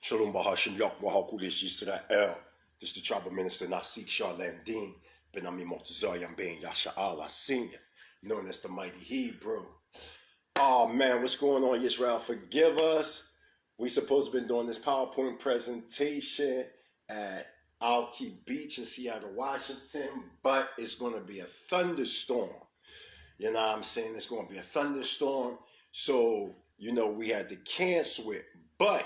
Shalom Bahashim Yahweh Kudesh Israel. This is the tribal minister Nasik Shalandin Ben Ami Mortazayam Ben Yasha'Allah Senior, known as the mighty Hebrew. Oh man, what's going on, Israel? Forgive us. We supposed to been doing this PowerPoint presentation at Alki Beach in Seattle, Washington, but it's going to be a thunderstorm. You know what I'm saying? It's going to be a thunderstorm. So, we had to cancel it. But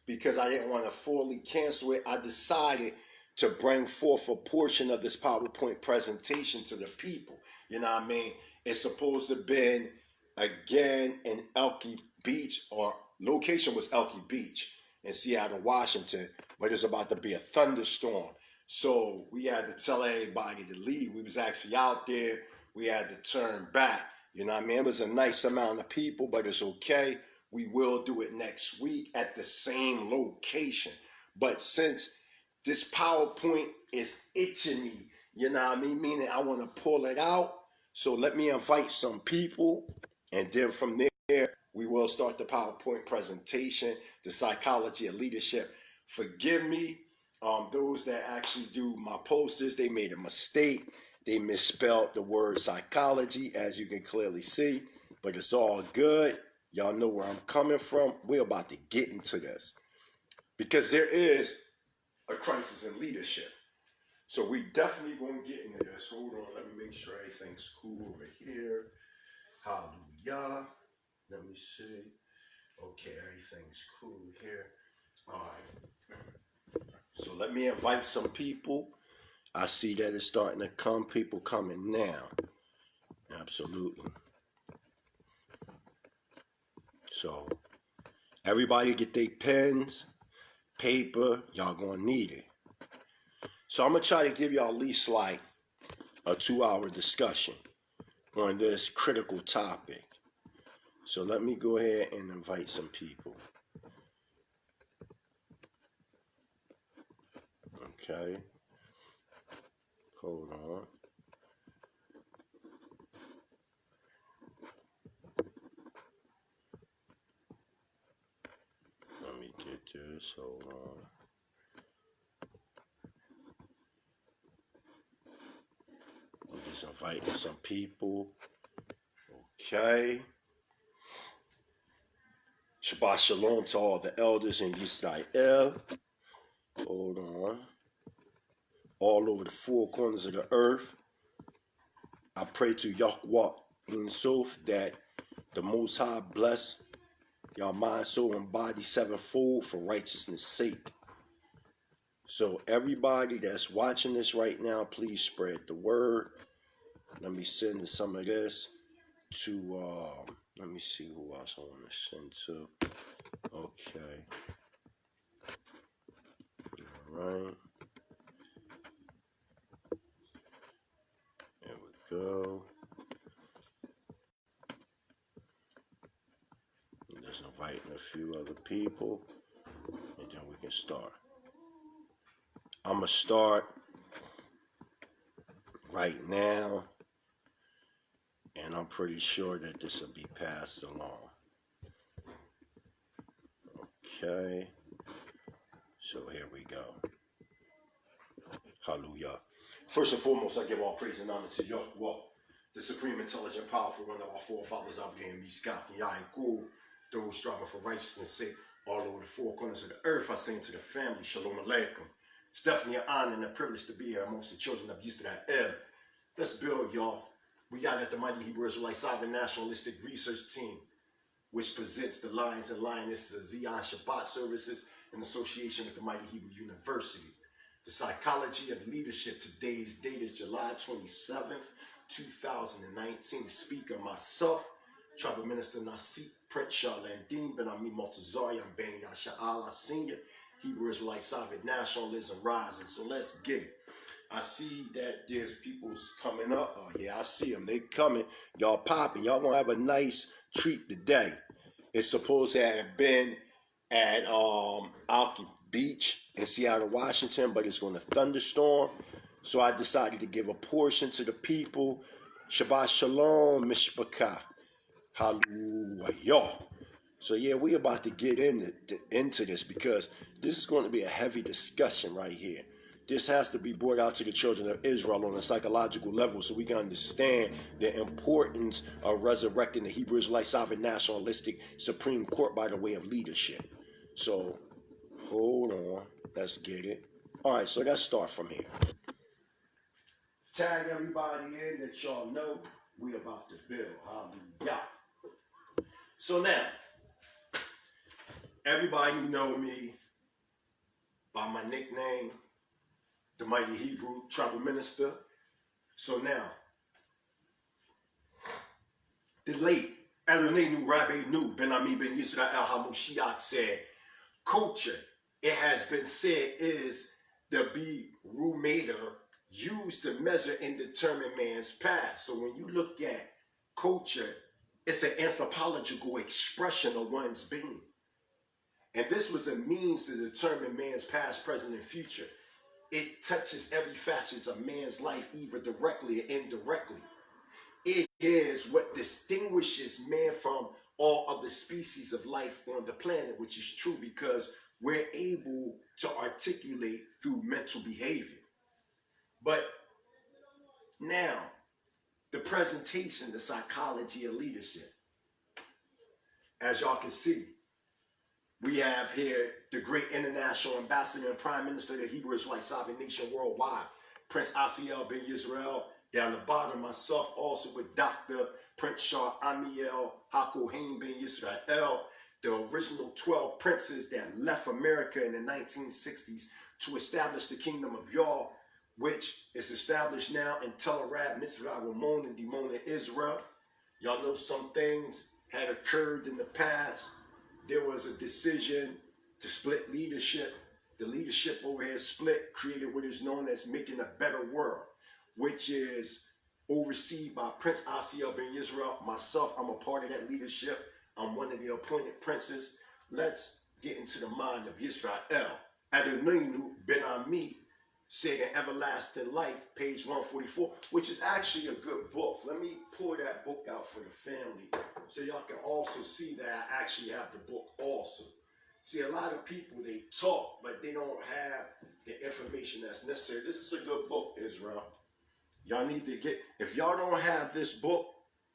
because I didn't want to fully cancel it, I decided to bring forth a portion of this PowerPoint presentation to the people. You know what I mean? It's supposed to have been, again, in Elkie Beach, or location was Elkie Beach in Seattle, Washington, but it's about to be a thunderstorm. So we had to tell everybody to leave. We was actually out there. We had to turn back. You know what I mean? It was a nice amount of people, but it's okay. We will do it next week at the same location. But since this PowerPoint is itching me, you know what I mean? Meaning I want to pull it out. So let me invite some people. And then from there, we will start the PowerPoint presentation, the psychology of leadership. Forgive me, those that actually do my posters, they made a mistake. They misspelled the word psychology, as you can clearly see, but it's all good. Y'all know where I'm coming from. We're about to get into this because there is a crisis in leadership. So we definitely going to get into this. Hold on. Let me make sure everything's cool over here. Hallelujah. Let me see. Okay, everything's cool here. All right. So let me invite some people. I see that it's starting to come. People coming now. Absolutely. So everybody get their pens, paper. Y'all gonna need it. So I'm gonna try to give y'all at least like a 2-hour discussion on this critical topic. So let me go ahead and invite some people. Okay. Hold on. Let me get this. Hold on. I'm just inviting some people. Okay. Shabbat shalom to all the elders in Israel. Hold on. All over the 4 corners of the earth. I pray to Yahweh in Sof that the Most High bless y'all mind, soul, and body sevenfold for righteousness' sake. So everybody that's watching this right now, please spread the word. Let me send some of this to, let me see who else I want to send to. Okay. All right. There we go. Just inviting a few other people, and then we can start. I'm going to start right now, and I'm pretty sure that this will be passed along. Okay, so here we go. Hallelujah. First and foremost, I give all praise and honor to Yahweh, the supreme, intelligent, powerful one of our forefathers out there in Mishkat, Yaakov, those striving for righteousness' sake all over the 4 corners of the earth. I say to the family, Shalom Aleichem. It's definitely an honor and a privilege to be here amongst the children of Israel. Let's build, y'all. We got at the mighty Hebrew Israelites Sovereign Nationalistic Research Team, which presents the Lions and Lionesses of Zion Shabbat services in association with the mighty Hebrew University. The psychology of leadership. Today's date is July 27th, 2019. Speaker myself, Tribal Minister Nasik Prince Shalandin Ben Ami Mortazayam Ben Yasha'Allah Senior, Hebrew Israelite Sovereign Nationalism Rising. So let's get it. I see that there's people's coming up. Oh yeah, I see them. They coming. Y'all popping. Y'all gonna have a nice treat today. It's supposed to have been at Alki Beach in Seattle, Washington, but it's going to thunderstorm. So I decided to give a portion to the people. Shabbat shalom, mishpachah. Hallelujah. So yeah, we about to get into this because this is going to be a heavy discussion right here. This has to be brought out to the children of Israel on a psychological level so we can understand the importance of resurrecting the Hebrew Israelite sovereign nationalistic Supreme Court by the way of leadership. So hold on, let's get it. All right, so let's start from here. Tag everybody in that y'all know we about to build. Hallelujah. So now, everybody know me by my nickname, the mighty Hebrew tribal minister. So now, the late Elonenu Rabbi Nu Ben Ami Ben Yisrael Ha Mashayach said, culture, it has been said, is the barometer used to measure and determine man's past. So when you look at culture, it's an anthropological expression of one's being. And this was a means to determine man's past, present, and future. It touches every facet of man's life, either directly or indirectly. It is what distinguishes man from all other species of life on the planet, which is true because we're able to articulate through mental behavior. But now, the presentation, the psychology of leadership. As y'all can see, we have here the great international ambassador and prime minister of the Hebrew Israelite sovereign nation worldwide, Prince Asiel ben Yisrael. Down the bottom, myself, also with Dr. Prince Shah Amiel HaKohen ben Yisrael, the original 12 princes that left America in the 1960s to establish the kingdom of Yah, which is established now in Tel Aviv, Mitzvah, Ramon, and Dimona, Israel. Y'all know some things had occurred in the past. There was a decision to split leadership. The leadership over here split, created what is known as making a better world, which is overseen by Prince Asiel ben Yisrael. Myself, I'm a part of that leadership. I'm one of the appointed princes. Let's get into the mind of Yisrael. Adonenu ben Ami said in Everlasting Life, page 144, which is actually a good book. Let me pour that book out for the family so y'all can also see that I actually have the book also. See, a lot of people, they talk, but they don't have the information that's necessary. This is a good book, Israel. Y'all need to get, if y'all don't have this book,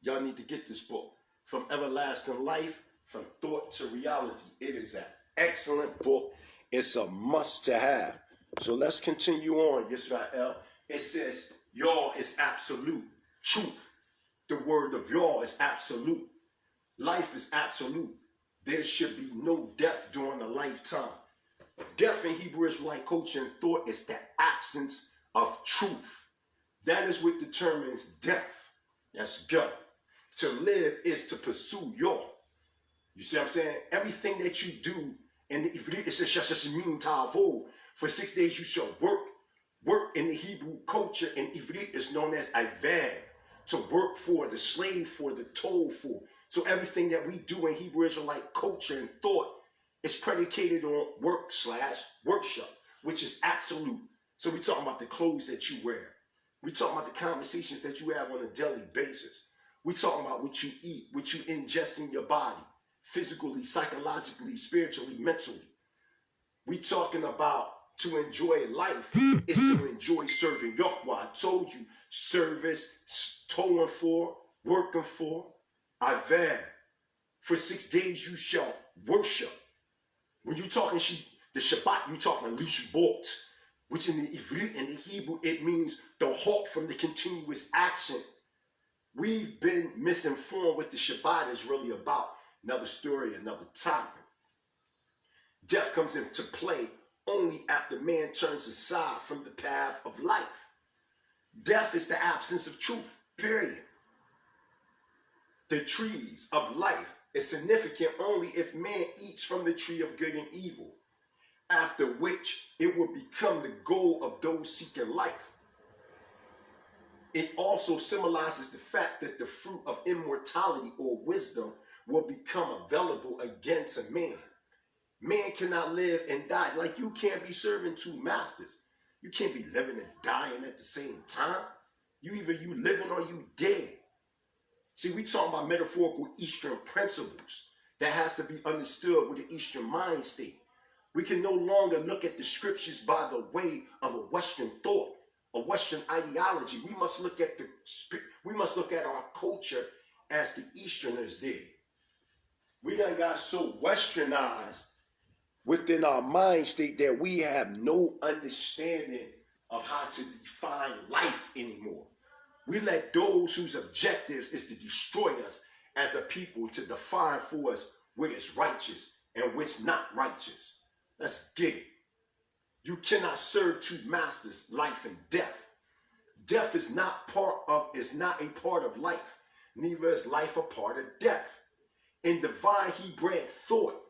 y'all need to get this book. From Everlasting Life, from Thought to Reality. It is an excellent book. It's a must to have. So let's continue on, Yisrael. It says, Yah is absolute truth. The word of Yah is absolute. Life is absolute. There should be no death during a lifetime. Death in Hebrew Israelite culture and thought is the absence of truth. That is what determines death. That's God. To live is to pursue Yah. You see what I'm saying? Everything that you do, and it says, for 6 days you shall work. Work in the Hebrew culture in Ivrit is known as Ived. To work for, the slave for, the toll for. So everything that we do in Hebrew Israelite culture and thought is predicated on work/worship, which is absolute. So we're talking about the clothes that you wear. We're talking about the conversations that you have on a daily basis. We're talking about what you eat, what you ingest in your body, physically, psychologically, spiritually, mentally. We're talking about to enjoy life is to enjoy serving Yahweh. I told you, service, towing for, working for, Ived. For 6 days you shall worship. When you're talking the Shabbat, you're talking lishbot, which in the Ivrit and the Hebrew, it means the halt from the continuous action. We've been misinformed what the Shabbat is really about. Another story, another topic. Death comes into play only after man turns aside from the path of life. Death is the absence of truth, period. The trees of life is significant only if man eats from the tree of good and evil, after which it will become the goal of those seeking life. It also symbolizes the fact that the fruit of immortality or wisdom will become available again to man. Man cannot live and die. Like you can't be serving two masters. You can't be living and dying at the same time. Either you living or you dead. See, we talking about metaphorical Eastern principles that has to be understood with the Eastern mind state. We can no longer look at the scriptures by the way of a Western thought, a Western ideology. We must look at our culture as the Easterners did. We done got so westernized within our mind state that we have no understanding of how to define life anymore. We let those whose objectives is to destroy us as a people to define for us what is righteous and what's not righteous. Let's get it. You cannot serve two masters, life and death. Death is not a part of life. Neither is life a part of death. In divine Hebraic thought,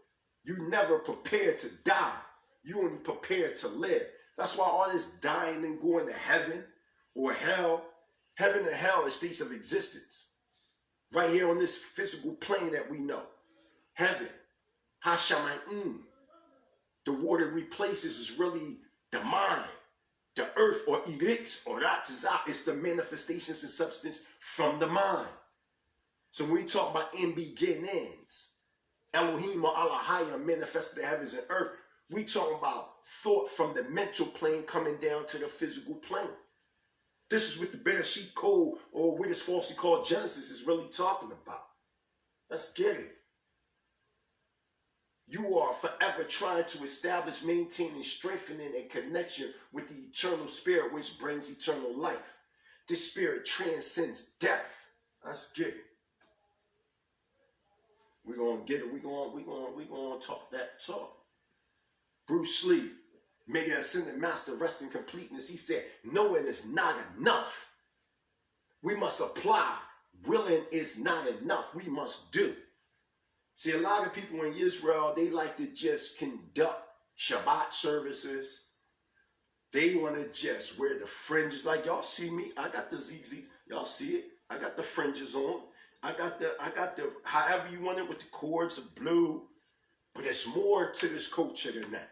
you never prepare to die. You only prepare to live. That's why all this dying and going to heaven or hell, heaven and hell are states of existence. Right here on this physical plane that we know. Heaven, Ha Mashayach. The word it replaces is really the mind. The earth or elix or ratizah is the manifestations and substance from the mind. So when we talk about in beginnings, Elohim or Allahaya manifested the heavens and earth, we talking about thought from the mental plane coming down to the physical plane. This is what the Bereshit code, or what is falsely called Genesis, is really talking about. Let's get it. You are forever trying to establish, maintain, and strengthening a connection with the eternal spirit, which brings eternal life. This spirit transcends death. Let's get it. We're gonna get it. We're gonna talk that talk. Bruce Lee, may the ascended master rest in completeness. He said, knowing is not enough. We must apply. Willing is not enough. We must do. See, a lot of people in Israel, they like to just conduct Shabbat services. They want to just wear the fringes. Like, y'all see me? I got the ZZs. Y'all see it? I got the fringes on. I got the, however you want it, with the cords of blue. But there's more to this culture than that.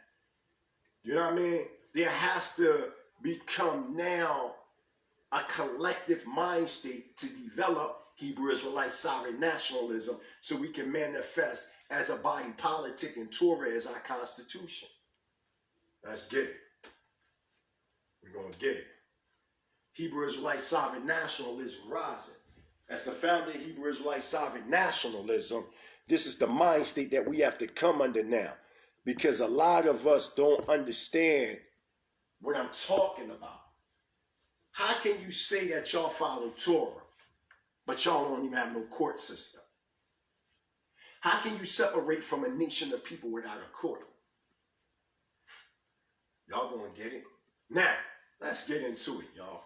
You know what I mean? There has to become now a collective mind state to develop Hebrew Israelite sovereign nationalism so we can manifest as a body politic and Torah as our constitution. Let's get it. We're going to get it. Hebrew Israelite sovereign nationalism rising. As the founder of Hebrew Israelite sovereign nationalism, this is the mind state that we have to come under now, because a lot of us don't understand what I'm talking about. How can you say that y'all follow Torah, but y'all don't even have no court system? How can you separate from a nation of people without a court? Y'all gonna get it? Now, let's get into it, y'all.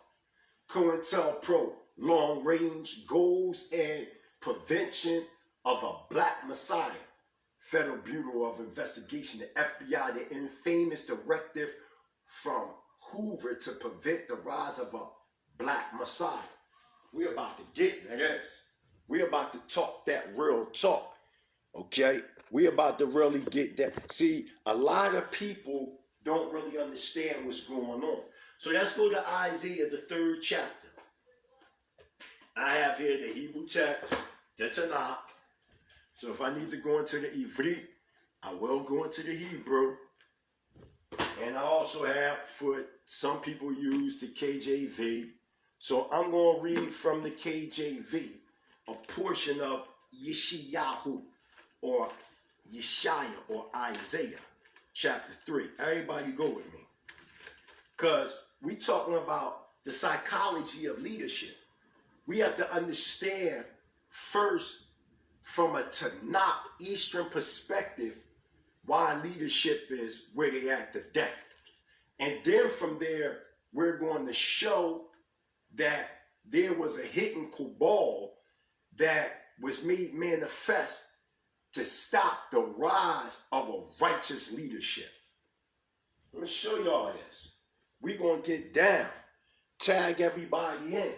Cointelpro, long range goals and prevention of a black messiah. Federal Bureau of Investigation, the FBI, the infamous directive from Hoover to prevent the rise of a black messiah. We're about to get this. We're about to talk that real talk. Okay? We're about to really get that. See, a lot of people don't really understand what's going on. So let's go to Isaiah, the 3rd chapter. I have here the Hebrew text, the Qanath. So if I need to go into the Ivrit, I will go into the Hebrew. And I also have, for some people use the KJV. So I'm going to read from the KJV a portion of Yeshayahu, or Yeshaya, or Isaiah, chapter 3. Everybody go with me. Because we talking about the psychology of leadership. We have to understand first, from a Tanakh Eastern perspective, why leadership is where they at today. And then from there, we're going to show that there was a hidden cabal that was made manifest to stop the rise of a righteous leadership. Let me show y'all this. We're going to get down, tag everybody in.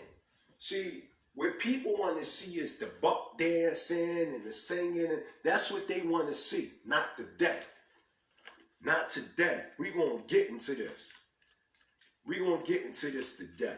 See, what people want to see is the buck dancing and the singing, and that's what they want to see, not today. Not today. We're going to get into this. We're going to get into this today,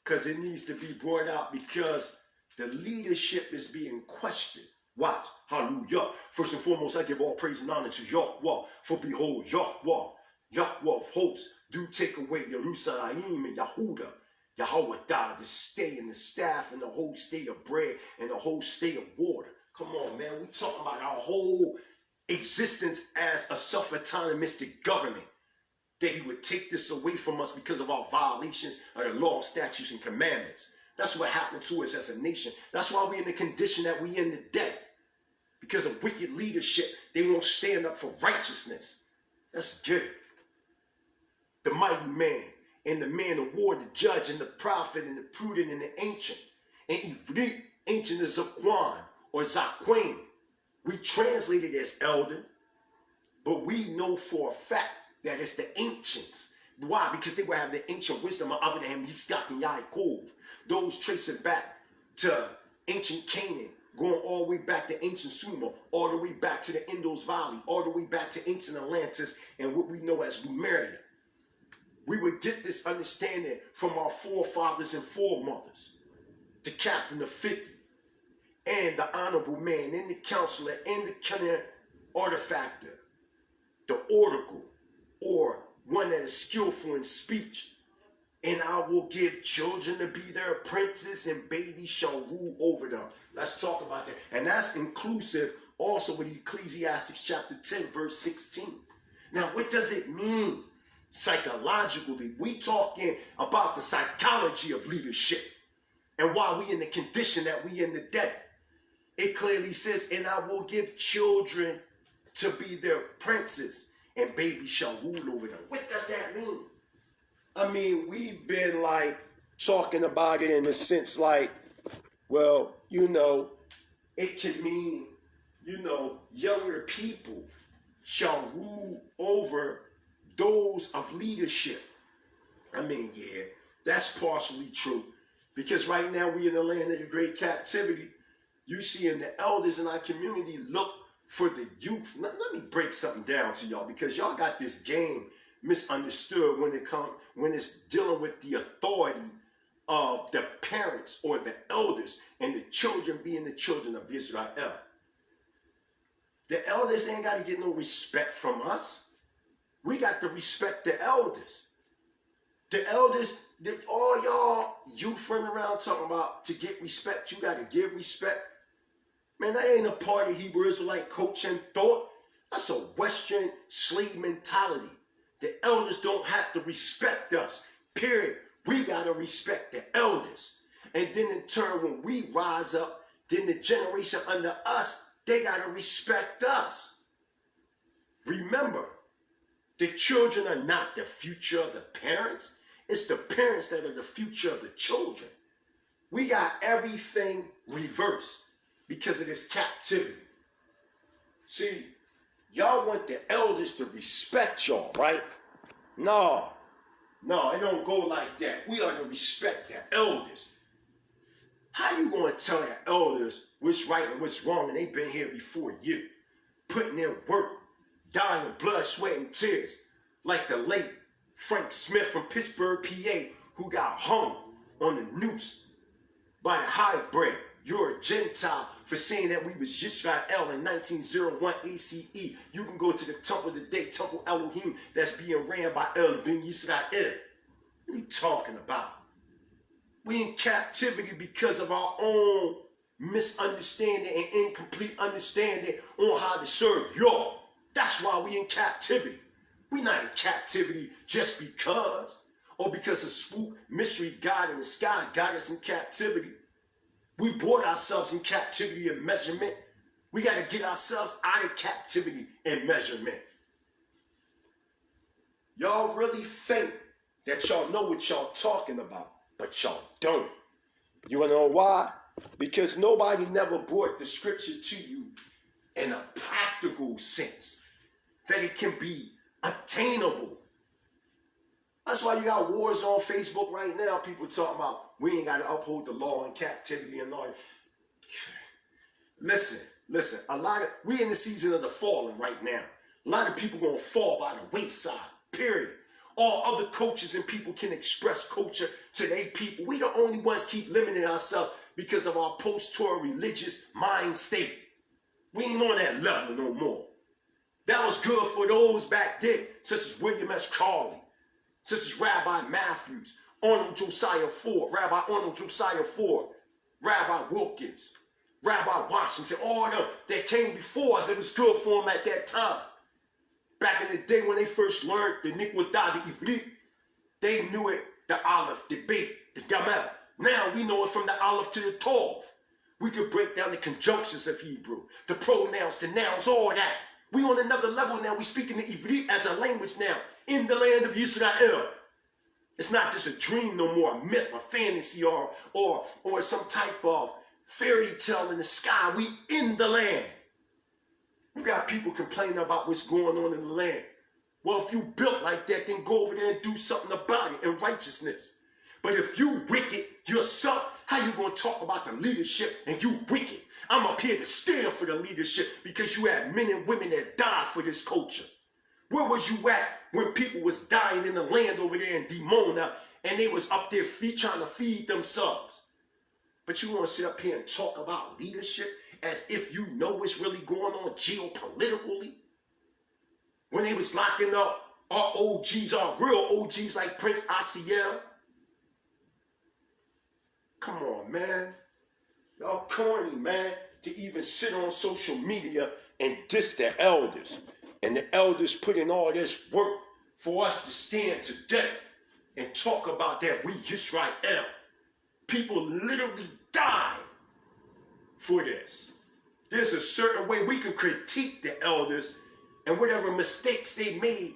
because it needs to be brought out, because the leadership is being questioned. Watch. Hallelujah. First and foremost, I give all praise and honor to Yahweh. For behold, Yahweh, Yahweh of hosts, do take away Jerusalem and Yahudah. Yahweh died, the stay and the staff and the whole stay of bread and the whole stay of water. Come on, man. We talking about our whole existence as a self-autonomistic government. That he would take this away from us because of our violations of the law, statutes, and commandments. That's what happened to us as a nation. That's why we're in the condition that we're in today. Because of wicked leadership, they won't stand up for righteousness. That's good. The mighty man and the man of war, the judge and the prophet and the prudent and the ancient. And Ivrit, ancient is Zaquan or Zaquin. We translate it as elder, but we know for a fact that it's the ancients. Why? Because they will have the ancient wisdom of Abraham, Yitzchak, and Yaakov. Those trace it back to ancient Canaan, going all the way back to ancient Sumer, all the way back to the Indus Valley, all the way back to ancient Atlantis and what we know as Lemuria. We would get this understanding from our forefathers and foremothers. The captain of 50, and the honorable man, and the counselor, and the cunning artifactor, the oracle, or one that is skillful in speech. And I will give children to be their apprentices, and babies shall rule over them. Let's talk about that. And that's inclusive also with Ecclesiastes chapter 10, verse 16. Now, what does it mean psychologically? We talking about the psychology of leadership and why we in the condition that we in today. It clearly says, and I will give children to be their princes, and babies shall rule over them. What does that mean? I mean, we've been like talking about it in the sense like, well, you know, it can mean, you know, younger people shall rule over those of leadership. I mean, yeah, that's partially true. Because right now we in the land of the great captivity. You see in the elders in our community look for the youth. Let me break something down to y'all, because y'all got this game misunderstood when it's dealing with the authority of the parents or the elders and the children being the children of Israel. The elders ain't got to get no respect from us. We got to respect the elders. The elders, all y'all youth running around talking about to get respect, you got to give respect. Man, that ain't a part of Hebrew Israelite culture and thought. That's a Western slave mentality. The elders don't have to respect us, period. We got to respect the elders. And then in turn, when we rise up, then the generation under us, they got to respect us. Remember, the children are not the future of the parents. It's the parents that are the future of the children. We got everything reversed because of this captivity. See, y'all want the elders to respect y'all, right? No, it don't go like that. We are to respect the elders. How you going to tell the elders what's right and what's wrong, and they've been here before you, putting in work, dying in blood, sweat, and tears, like the late Frank Smith from Pittsburgh, PA, who got hung on the noose by the hybrid. You're a Gentile for saying that we was Israel in 1901 ACE. You can go to the temple today, Temple Elohim, that's being ran by El Ben Israel. What are you talking about? We in captivity because of our own misunderstanding and incomplete understanding on how to serve y'all. That's why we in captivity. We not in captivity just because, or because a spook mystery God in the sky got us in captivity. We brought ourselves in captivity and measurement. We got to get ourselves out of captivity and measurement. Y'all really think that y'all know what y'all talking about, but y'all don't. You want to know why? Because nobody never brought the scripture to you in a practical sense, that it can be attainable. That's why you got wars on Facebook right now. People talking about we ain't got to uphold the law in captivity and all that. Listen. We in the season of the falling right now. A lot of people gonna fall by the wayside, period. All other coaches and people can express culture to their people. We the only ones keep limiting ourselves because of our post-Torah religious mind state. We ain't on that level no more. That was good for those back then, such as William S. Carley, such as Rabbi Matthews, Arnold Josiah Ford, Rabbi Arnold Josiah Ford, Rabbi Wilkins, Rabbi Washington, all of them that came before us. It was good for them at that time. Back in the day when they first learned the Nikwada, the Ivrit, they knew it, the Aleph, the Bet, the Gamel. Now we know it from the Aleph to the Tov. We could break down the conjunctions of Hebrew, the pronouns, the nouns, all that. We on another level now. We speaking the Ivrit as a language now in the land of Israel. It's not just a dream no more, a myth, a fantasy, or some type of fairy tale in the sky. We in the land. You got people complaining about what's going on in the land. Well, if you built like that, then go over there and do something about it in righteousness. But if you wicked yourself, how you going to talk about the leadership and you wicked? I'm up here to stand for the leadership because you had men and women that died for this culture. Where was you at when people was dying in the land over there in Dimona and they was up there trying to feed themselves? But you want to sit up here and talk about leadership as if you know what's really going on geopolitically? When they was locking up our OGs, our real OGs like Prince Asiel? Come on, man. Y'all corny, man, to even sit on social media and diss the elders. And the elders put in all this work for us to stand today and talk about that we Israel. People literally died for this. There's a certain way we can critique the elders and whatever mistakes they made.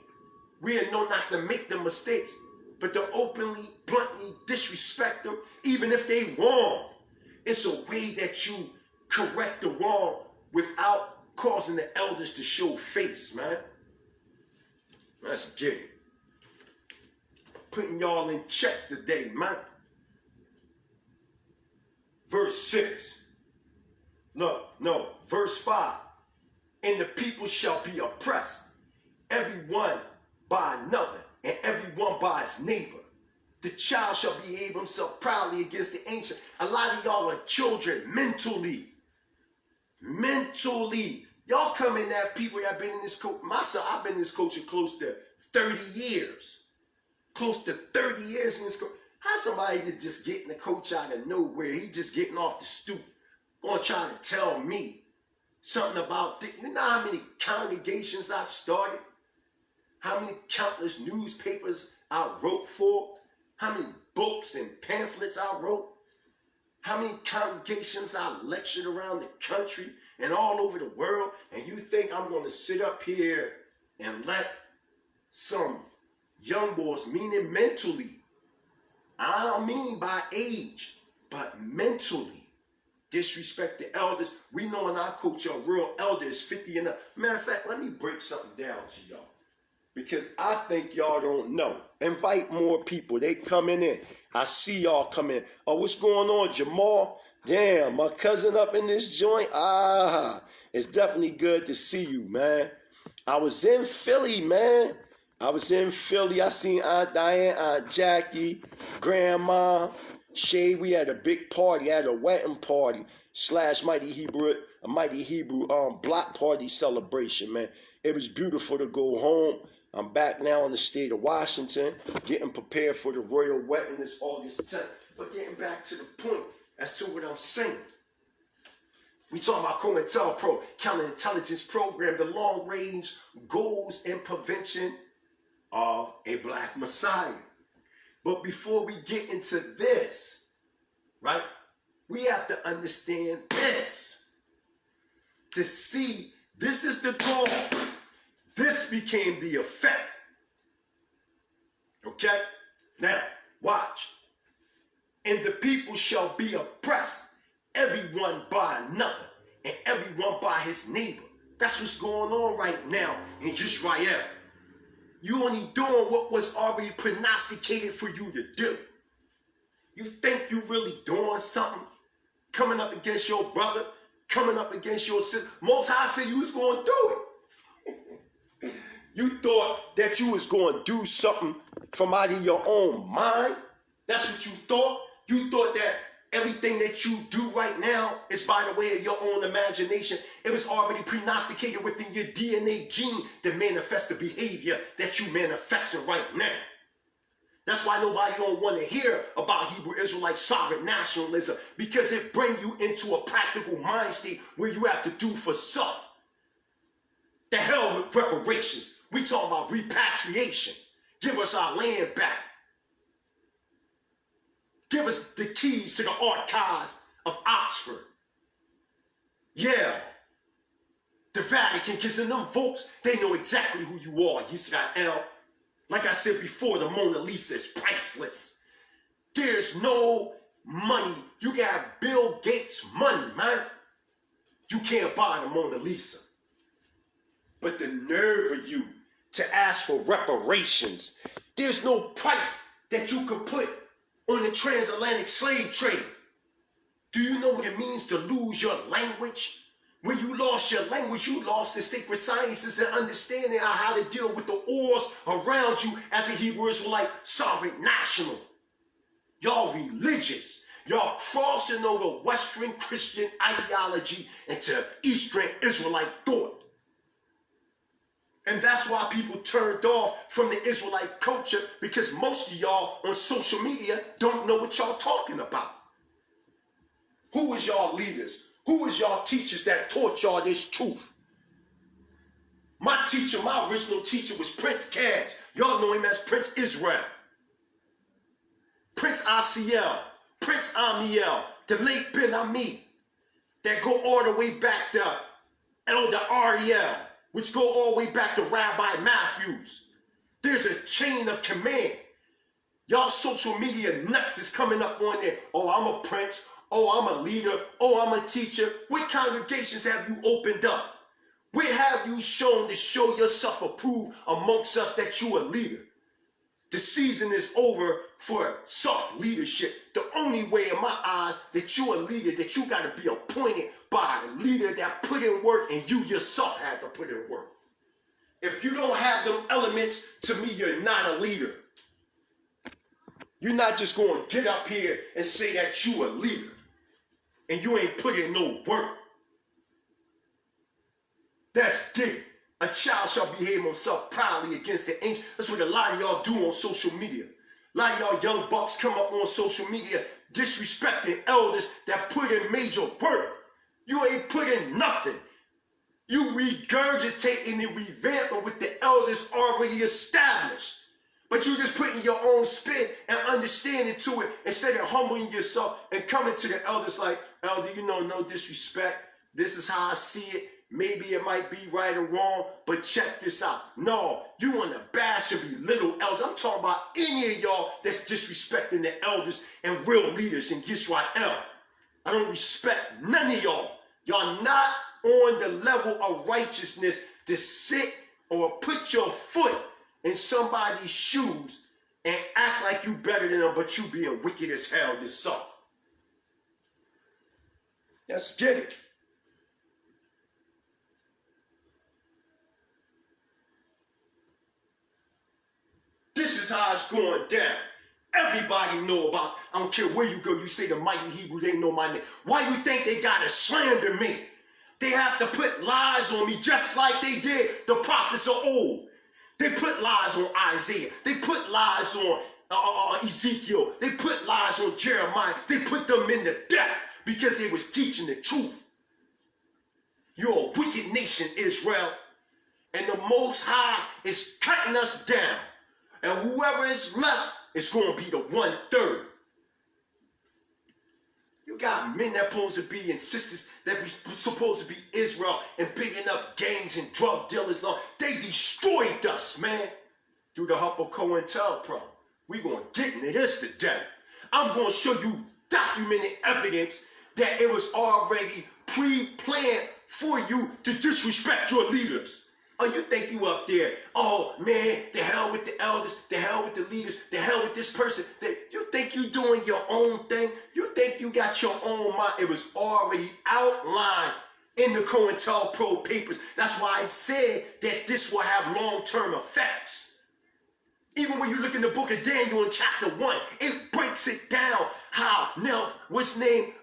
We know not to make the mistakes, but to openly, bluntly disrespect them, even if they wrong. It's a way that you correct the wrong without causing the elders to show face, man. Let's get it. Putting y'all in check today, man. Verse 6. Look, no, verse 5. And the people shall be oppressed, everyone by another, and everyone by his neighbor. The child shall behave himself proudly against the ancient. A lot of y'all are children mentally. Mentally. Y'all come in that people that have been in this coach. Myself, I've been in this culture close to 30 years. Close to 30 years in this coach. How somebody could just get in the coach out of nowhere? He just getting off the stoop. Gonna try to tell me something about this. You know how many congregations I started? How many countless newspapers I wrote for? How many books and pamphlets I wrote? How many congregations I lectured around the country and all over the world? And you think I'm going to sit up here and let some young boys, meaning mentally, I don't mean by age, but mentally, disrespect the elders? We know in our culture a real elder is 50 and up. Matter of fact, let me break something down to y'all, because I think y'all don't know. Invite more people. They coming in. I see y'all coming. Oh, what's going on, Jamal? Damn, my cousin up in this joint. It's definitely good to see you, man. I was in Philly, man. I seen Aunt Diane, Aunt Jackie, Grandma, Shay. We had a big party. I had a wedding party / Mighty Hebrew block party celebration, man. It was beautiful to go home. I'm back now in the state of Washington, getting prepared for the royal wedding this August 10th. But getting back to the point as to what I'm saying. We talking about Cointelpro, counterintelligence program, the long-range goals and prevention of a black Messiah. But before we get into this, right, we have to understand this. To see, this is the cause. This became the effect. Okay? Now, watch. And the people shall be oppressed, everyone by another, and everyone by his neighbor. That's what's going on right now in Israel. You only doing what was already prognosticated for you to do. You think you really doing something? Coming up against your brother, coming up against your sister. Most High said you was going to do it. You thought that you was going to do something from out of your own mind? That's what you thought? You thought that Everything that you do right now is by the way of your own imagination. It was already prognosticated within your DNA gene to manifest the behavior that you manifesting right now. That's why nobody don't want to hear about Hebrew Israelite sovereign nationalism, because it brings you into a practical mind state where you have to do for self. The hell with reparations. We talk about repatriation. Give us our land back. Give us the keys to the archives of Oxford. Yeah. The Vatican, because in them folks, they know exactly who you are, Israel. Like I said before, the Mona Lisa is priceless. There's no money. You got Bill Gates money, man. You can't buy the Mona Lisa. But the nerve of you to ask for reparations, there's no price that you could put on the transatlantic slave trade. Do you know what it means to lose your language? When you lost your language, you lost the sacred sciences and understanding of how to deal with the wars around you as a Hebrew Israelite sovereign national. Y'all religious. Y'all crossing over Western Christian ideology into Eastern Israelite thought. And that's why people turned off from the Israelite culture, because most of y'all on social media don't know what y'all talking about. Who was y'all leaders? Who was y'all teachers that taught y'all this truth? My teacher, my original teacher was Prince Cass. Y'all know him as Prince Israel. Prince Asiel, Prince Amiel, the late Ben Ami, that go all the way back to Elder Ariel, which go all the way back to Rabbi Matthews. There's a chain of command. Y'all social media nuts is coming up on there. Oh, I'm a prince. Oh, I'm a leader. Oh, I'm a teacher. What congregations have you opened up? Where have you shown to show yourself approved amongst us that you a leader? The season is over for self-leadership. The only way in my eyes that you a leader, that you got to be appointed by a leader that put in work, and you yourself had to put in work. If you don't have them elements, to me, you're not a leader. You're not just going to get up here and say that you a leader and you ain't put in no work. That's it. A child shall behave himself proudly against the ancient. That's what a lot of y'all do on social media. A lot of y'all young bucks come up on social media disrespecting elders that put in major work. You ain't put in nothing. You regurgitating and revamping what the elders already established. But you just putting your own spin and understanding to it instead of humbling yourself and coming to the elders like, elder, you know, no disrespect. This is how I see it. Maybe it might be right or wrong, but check this out. No, you want to bash and belittle elders. I'm talking about any of y'all that's disrespecting the elders and real leaders in Israel. I don't respect none of y'all. Y'all not on the level of righteousness to sit or put your foot in somebody's shoes and act like you better than them, but you being wicked as hell yourself. Let's get it. This is how it's going down. Everybody know about, I don't care where you go, you say the mighty Hebrew, they know my name. Why you think they gotta slander me? They have to put lies on me just like they did the prophets of old. They put lies on Isaiah. They put lies on Ezekiel. They put lies on Jeremiah. They put them in the death because they was teaching the truth. You're a wicked nation, Israel. And the Most High is cutting us down. And whoever is left is going to be the 1/3. You got men that supposed to be and sisters that be supposed to be Israel and bigging up gangs and drug dealers. They destroyed us, man, through the Hebrew Cointelpro. We going to get into this today. I'm going to show you documented evidence that it was already pre-planned for you to disrespect your leaders. Oh, you think you up there, oh man, the hell with the elders, the hell with the leaders, the hell with this person. You think you doing your own thing? You think you got your own mind? It was already outlined in the Cointelpro papers. That's why I said that this will have long-term effects. Even when you look in the book of Daniel in chapter 1, it breaks it down how now, what's name,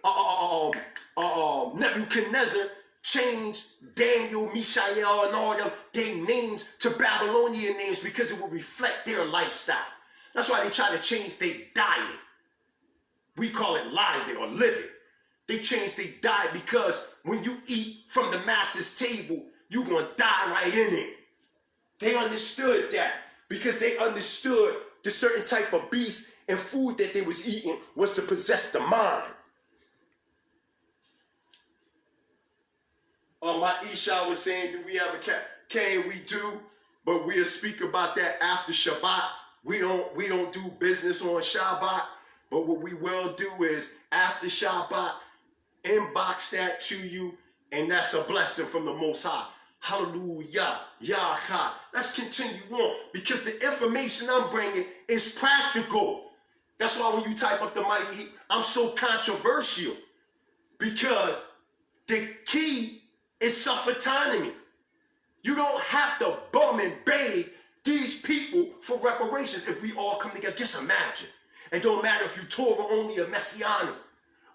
Nebuchadnezzar changed Daniel, Mishael, and all them, their names to Babylonian names because it would reflect their lifestyle. That's why they try to change their diet. We call it living or living. They changed their diet because when you eat from the master's table, you're going to die right in it. They understood that because they understood the certain type of beast and food that they was eating was to possess the mind. My Isha was saying, do we have a cat? We do, but we'll speak about that after Shabbat. We don't do business on Shabbat, but what we will do is after Shabbat, inbox that to you, and that's a blessing from the Most High. Hallelujah, Yahweh. Let's continue on because the information I'm bringing is practical. That's why when you type up the mighty heat, I'm so controversial because the key is self-autonomy. You don't have to bum and beg these people for reparations if we all come together. Just imagine. It don't matter if you Torah only or Messianic.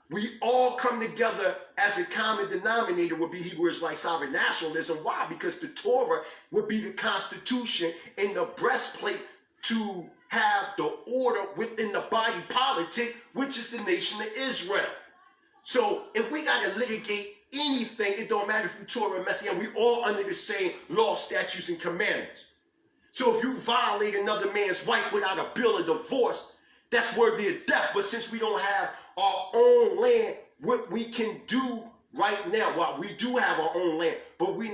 We all come together as a common denominator would be Hebrew Israelite sovereign nationalism. Why? Because the Torah would be the constitution and the breastplate to have the order within the body politic, which is the nation of Israel. So if we got to litigate anything, it don't matter if you Torah or Messianic, we all under the same law, statutes, and commandments. So if you violate another man's wife without a bill of divorce, that's worthy of death. But since we don't have our own land, what we can do right now, while we do have our own land, but we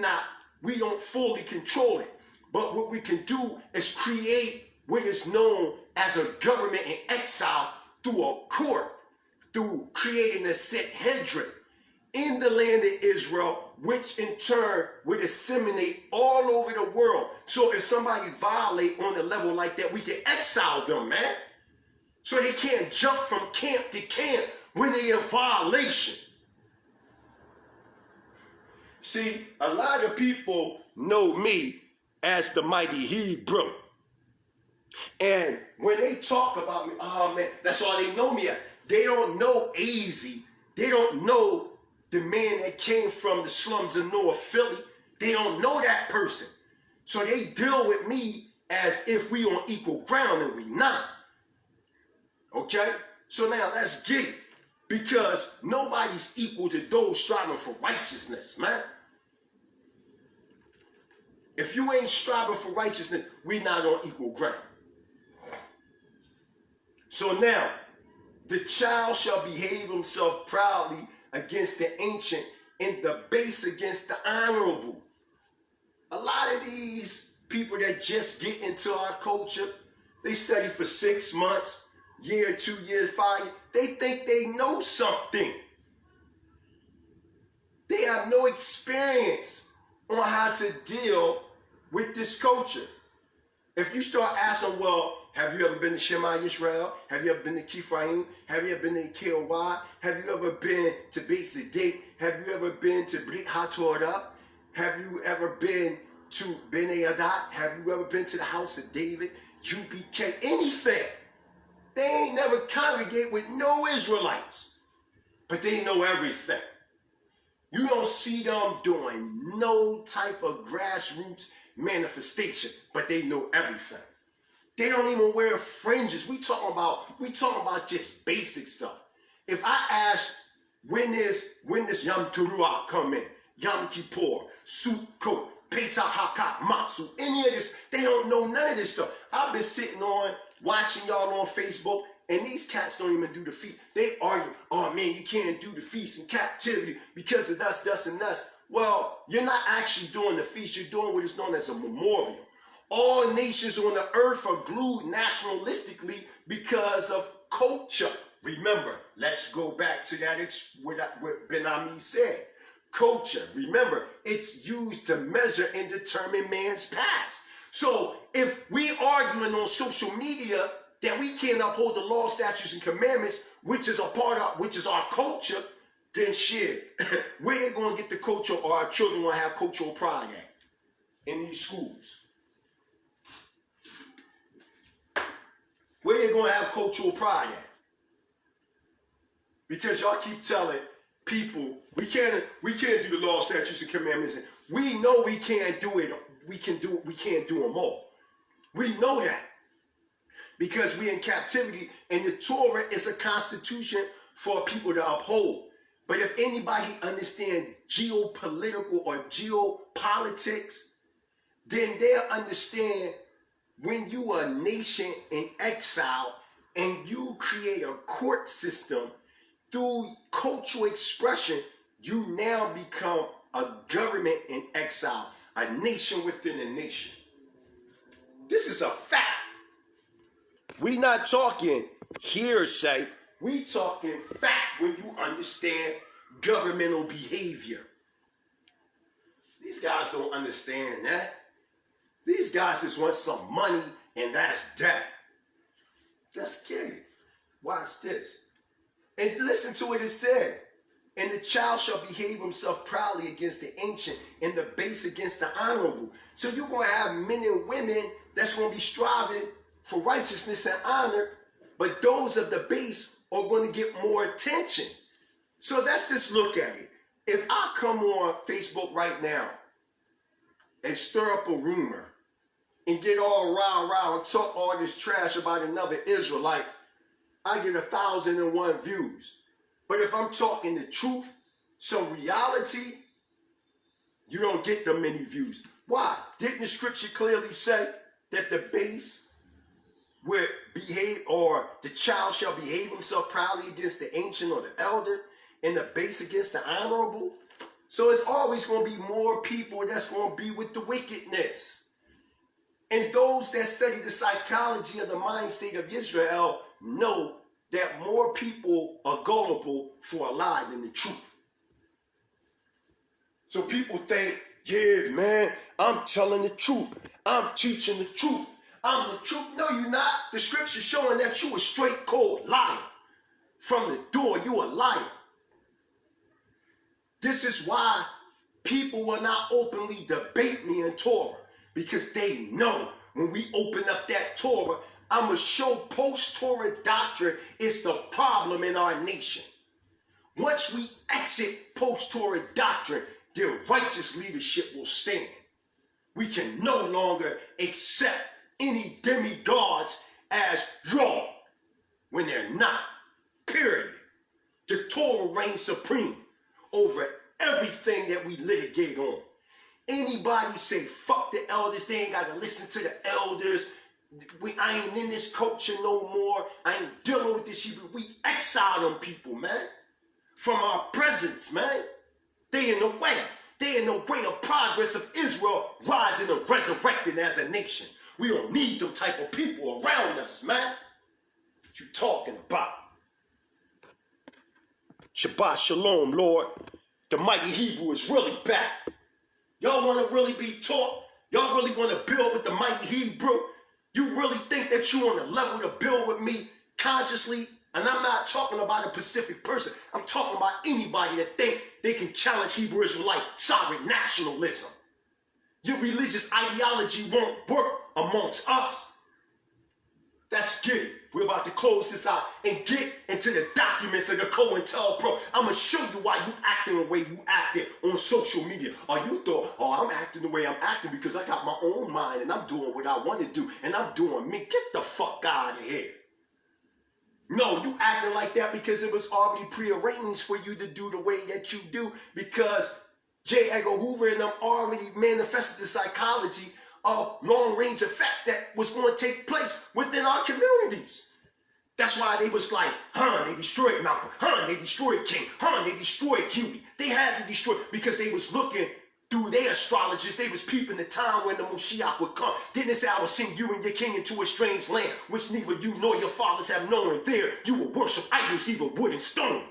don't fully control it. But what we can do is create what is known as a government in exile through a court, through creating a Sanhedrin in the land of Israel, which in turn would disseminate all over the world. So if somebody violate on a level like that, we can exile them, man. So they can't jump from camp to camp when they're in violation. See, a lot of people know me as the mighty Hebrew. And when they talk about me, oh man, that's all they know me as. They don't know AZ. They don't know the man that came from the slums of North Philly. They don't know that person. So they deal with me as if we on equal ground and we not. Okay? So now let's get it. Because nobody's equal to those striving for righteousness, man. If you ain't striving for righteousness, we not on equal ground. So now, the child shall behave himself proudly against the ancient and the base against the honorable. A lot of these people that just get into our culture, they study for 6 months, year, 2 years, 5 years. They think they know something. They have no experience on how to deal with this culture. If you start asking, well, have you ever been to Shema Yisrael? Have you ever been to Kifraim? Have you ever been to KOY? Have you ever been to Beit Sadiq? Have you ever been to Brit HaTorah? Have you ever been to Bnei Adat? Have you ever been to the house of David? UBK? Anything. They ain't never congregate with no Israelites, but they know everything. You don't see them doing no type of grassroots manifestation, but they know everything. They don't even wear fringes. We talking about just basic stuff. If I ask when this Yom Teruah come in, Yom Kippur, Sukkot, Pesach Hakat, Matsu, any of this, they don't know none of this stuff. I've been sitting on watching y'all on Facebook, and these cats don't even do the feast. They argue, oh man, you can't do the feast in captivity because of thus, and thus. Well, you're not actually doing the feast. You're doing what is known as a memorial. All nations on the earth are glued nationalistically because of culture. Remember, let's go back to that, what Ben Ami said. Culture, remember, it's used to measure and determine man's past. So if we arguing on social media that we can't uphold the law, statutes, and commandments, which is our culture, then shit, where they gonna get the culture, or our children gonna have cultural pride at in these schools? Where they gonna have cultural pride at? Because y'all keep telling people we can't do the law, statutes, and commandments. We know we can't do it. We can't do them all. We know that because we're in captivity, and the Torah is a constitution for people to uphold. But if anybody understands geopolitical or geopolitics, then they'll understand when you are a nation in exile and you create a court system through cultural expression, you now become a government in exile, a nation within a nation. This is a fact. We not talking hearsay. We talking fact when you understand governmental behavior. These guys don't understand that. These guys just want some money and that's that. Just kidding. Watch this. And listen to what it said. And the child shall behave himself proudly against the ancient and the base against the honorable. So you're going to have men and women that's going to be striving for righteousness and honor, but those of the base are going to get more attention. So let's just look at it. If I come on Facebook right now and stir up a rumor and get all rah and talk all this trash about another Israelite, I get 1,001 views. But if I'm talking the truth, some reality, you don't get the many views. Why? Didn't the scripture clearly say that the base will behave, or the child shall behave himself proudly against the ancient or the elder, and the base against the honorable? So it's always going to be more people that's going to be with the wickedness. And those that study the psychology of the mind state of Israel know that more people are gullible for a lie than the truth. So people think, yeah, man, I'm telling the truth. I'm teaching the truth. I'm the truth. No, you're not. The scripture showing that you a straight cold liar. From the door, you a liar. This is why people will not openly debate me in Torah, because they know when we open up that Torah, I'm going to show post-Torah doctrine is the problem in our nation. Once we exit post-Torah doctrine, their righteous leadership will stand. We can no longer accept any demigods as Lord when they're not. Period. The Torah reigns supreme over everything that we litigate on. Anybody say, fuck the elders, they ain't got to listen to the elders. I ain't in this culture no more. I ain't dealing with this Hebrew. We exile them people, man. From our presence, man. They in the way. They in the way of progress of Israel rising and resurrecting as a nation. We don't need them type of people around us, man. What you talking about? Shabbat shalom, Lord. The mighty Hebrew is really back. Y'all want to really be taught? Y'all really want to build with the mighty Hebrew? You really think that you on the level to build with me consciously? And I'm not talking about a specific person. I'm talking about anybody that think they can challenge Hebrew Israelite sovereign nationalism. Your religious ideology won't work amongst us. Let's get it. We're about to close this out and get into the documents of the Cointelpro. I'm going to show you why you acting the way you acting on social media. Or you thought, oh, I'm acting the way I'm acting because I got my own mind and I'm doing what I want to do and I'm doing me. Get the fuck out of here. No, you acting like that because it was already prearranged for you to do the way that you do, because J. Edgar Hoover and them already manifested the psychology of long-range effects that was going to take place within our communities. That's why they was like, they destroyed Malcolm, they destroyed King, they destroyed Huey. They had to destroy because they was looking through their astrologers. They was peeping the time when the Moshiach would come. Didn't it say, I will send you and your king into a strange land, which neither you nor your fathers have known, and there you will worship idols, even wood and stone.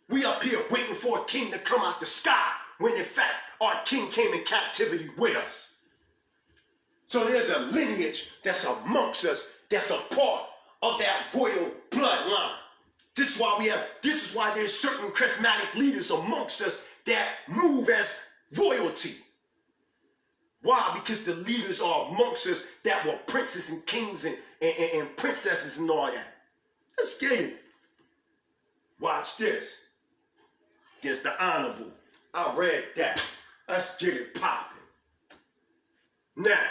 We up here waiting for a king to come out the sky, when in fact our king came in captivity with us. So there's a lineage that's amongst us, that's a part of that royal bloodline. This is why there's certain charismatic leaders amongst us that move as royalty. Why? Because the leaders are amongst us that were princes and kings and princesses and all that. Let's get it. Watch this. Against the honorable. I read that. Let's get it popping. Now,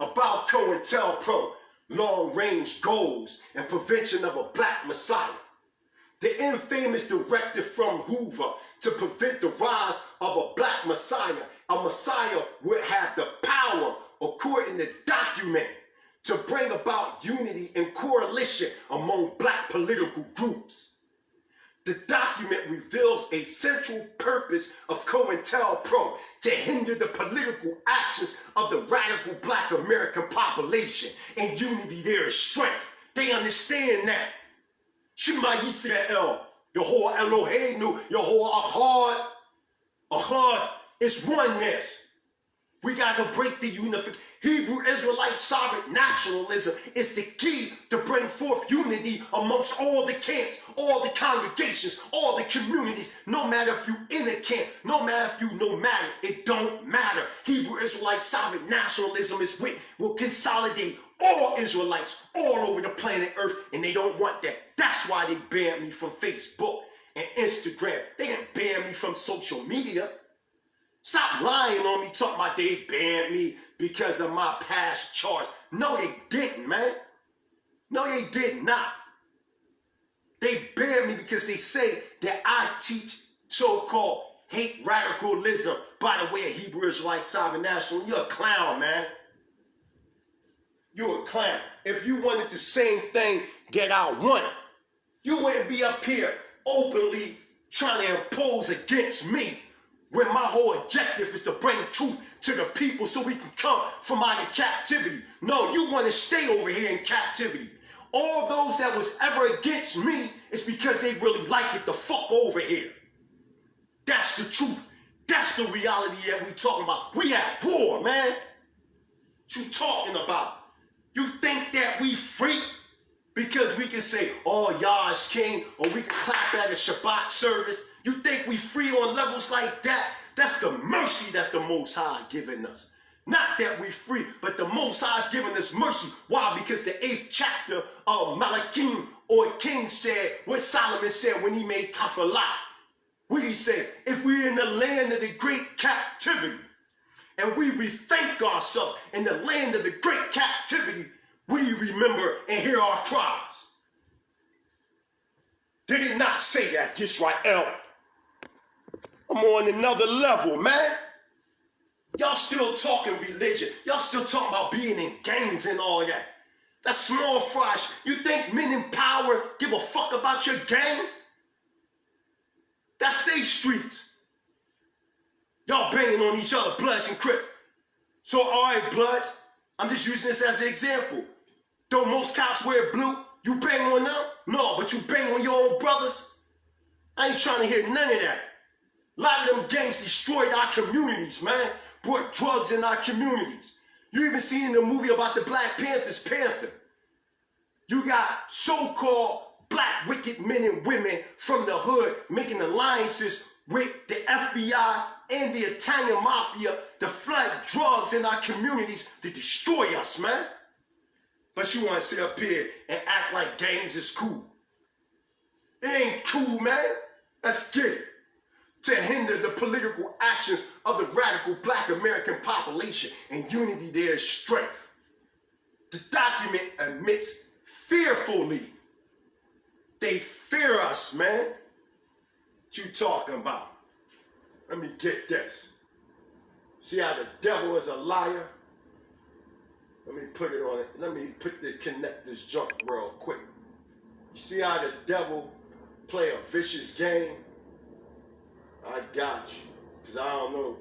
about Cointelpro, long-range goals and prevention of a black messiah. The infamous directive from Hoover to prevent the rise of a black messiah. A messiah would have the power, according to document, to bring about unity and coalition among black political groups. The document reveals a central purpose of Cointelpro to hinder the political actions of the radical black American population, and unity there is strength. They understand that. Shema Yisrael, Yehovah Eloheinu, Yehovah Ahad. Ahad is oneness. We got to break the unification. Hebrew Israelite sovereign nationalism is the key to bring forth unity amongst all the camps, all the congregations, all the communities. No matter if you in a camp, no matter if you nomadic, it don't matter. Hebrew Israelite sovereign nationalism is will consolidate all Israelites all over the planet Earth, and they don't want that. That's why they banned me from Facebook and Instagram. They didn't ban me from social media. Stop lying on me, talking about they banned me because of my past charge. No, they didn't, man. No, they did not. They banned me because they say that I teach so-called hate radicalism by the way of Hebrew Israelite sovereign nationalism. You're a clown, man. You're a clown. If you wanted the same thing that I want, you wouldn't be up here openly trying to impose against me, when my whole objective is to bring truth to the people so we can come from out of captivity. No, you want to stay over here in captivity. All those that was ever against me is because they really like it to fuck over here. That's the truth. That's the reality that we talking about. We at war, man. What you talking about? You think that we free because we can say, oh, Yah is king, or we can clap at a Shabbat service? You think we free on levels like that? That's the mercy that the Most High given us. Not that we free, but the Most High is giving us mercy. Why? Because the 8th chapter of Malachim, or King, said what Solomon said when he made Tafillah. What he said? If we're in the land of the great captivity, and we rethink ourselves in the land of the great captivity, we remember and hear our cries. Did it not say that, Israel? I'm on another level, man. Y'all still talking religion. Y'all still talking about being in gangs and all that. That's small fry. You think men in power give a fuck about your gang? That's they streets. Y'all banging on each other, Bloods and Crips. So, all right, Bloods, I'm just using this as an example. Don't most cops wear blue? You bang on them? No, but you bang on your own brothers? I ain't trying to hear none of that. A lot of them gangs destroyed our communities, man. Brought drugs in our communities. You even seen in the movie about the Black Panthers, Panther. You got so-called black wicked men and women from the hood making alliances with the FBI and the Italian mafia to flood drugs in our communities to destroy us, man. But you want to sit up here and act like gangs is cool. It ain't cool, man. Let's get it. To hinder the political actions of the radical black American population, and unity there is strength. The document admits fearfully. They fear us, man. What you talking about? Let me get this. See how the devil is a liar? Let me put it on it. Let me connect this junk real quick. You see how the devil play a vicious game? I got you, because I don't know.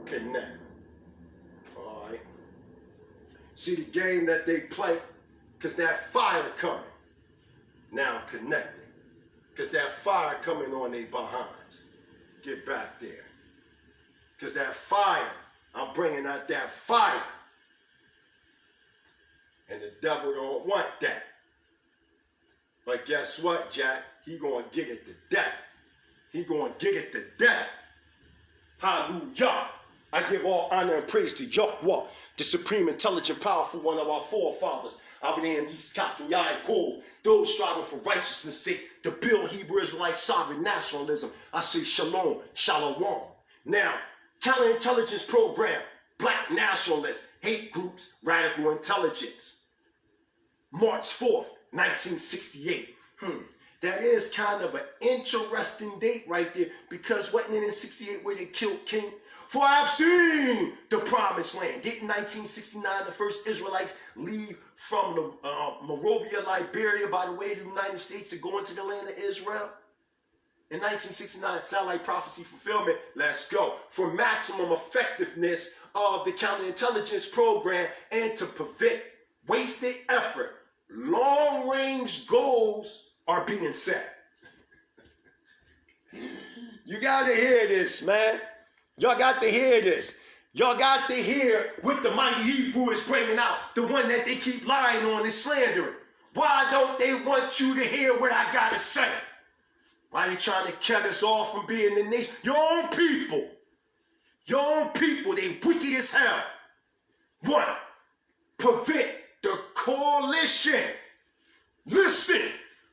Connect. All right. See the game that they play? Because that fire coming. Now connecting. Because that fire coming on their behinds. Get back there. Because that fire, I'm bringing out that fire. And the devil don't want that. But guess what, Jack? He gonna get it to death. He gonna get it to death. Hallelujah. I give all honor and praise to Yahweh, the supreme, intelligent, powerful one of our forefathers. Those striving for righteousness' sake to build Hebrew Israelite sovereign nationalism. I say shalom, shalom. Now, counterintelligence program, black nationalists, hate groups, radical intelligence. March 4th, 1968. That is kind of an interesting date right there, because wasn't it in 68 where they killed King? For I have seen the promised land. Didn't 1969 the first Israelites leave from the Monrovia, Liberia, by the way of the United States to go into the land of Israel? In 1969, sound like prophecy fulfillment. Let's go. For maximum effectiveness of the counterintelligence program and to prevent wasted effort, long-range goals are being set. You got to hear this, man. Y'all got to hear this. Y'all got to hear what the mighty Hebrew is bringing out, the one that they keep lying on and slandering. Why don't they want you to hear what I got to say? Why are they trying to cut us off from being the nation? Your own people, they wicked as hell. One, prevent the coalition. Listen,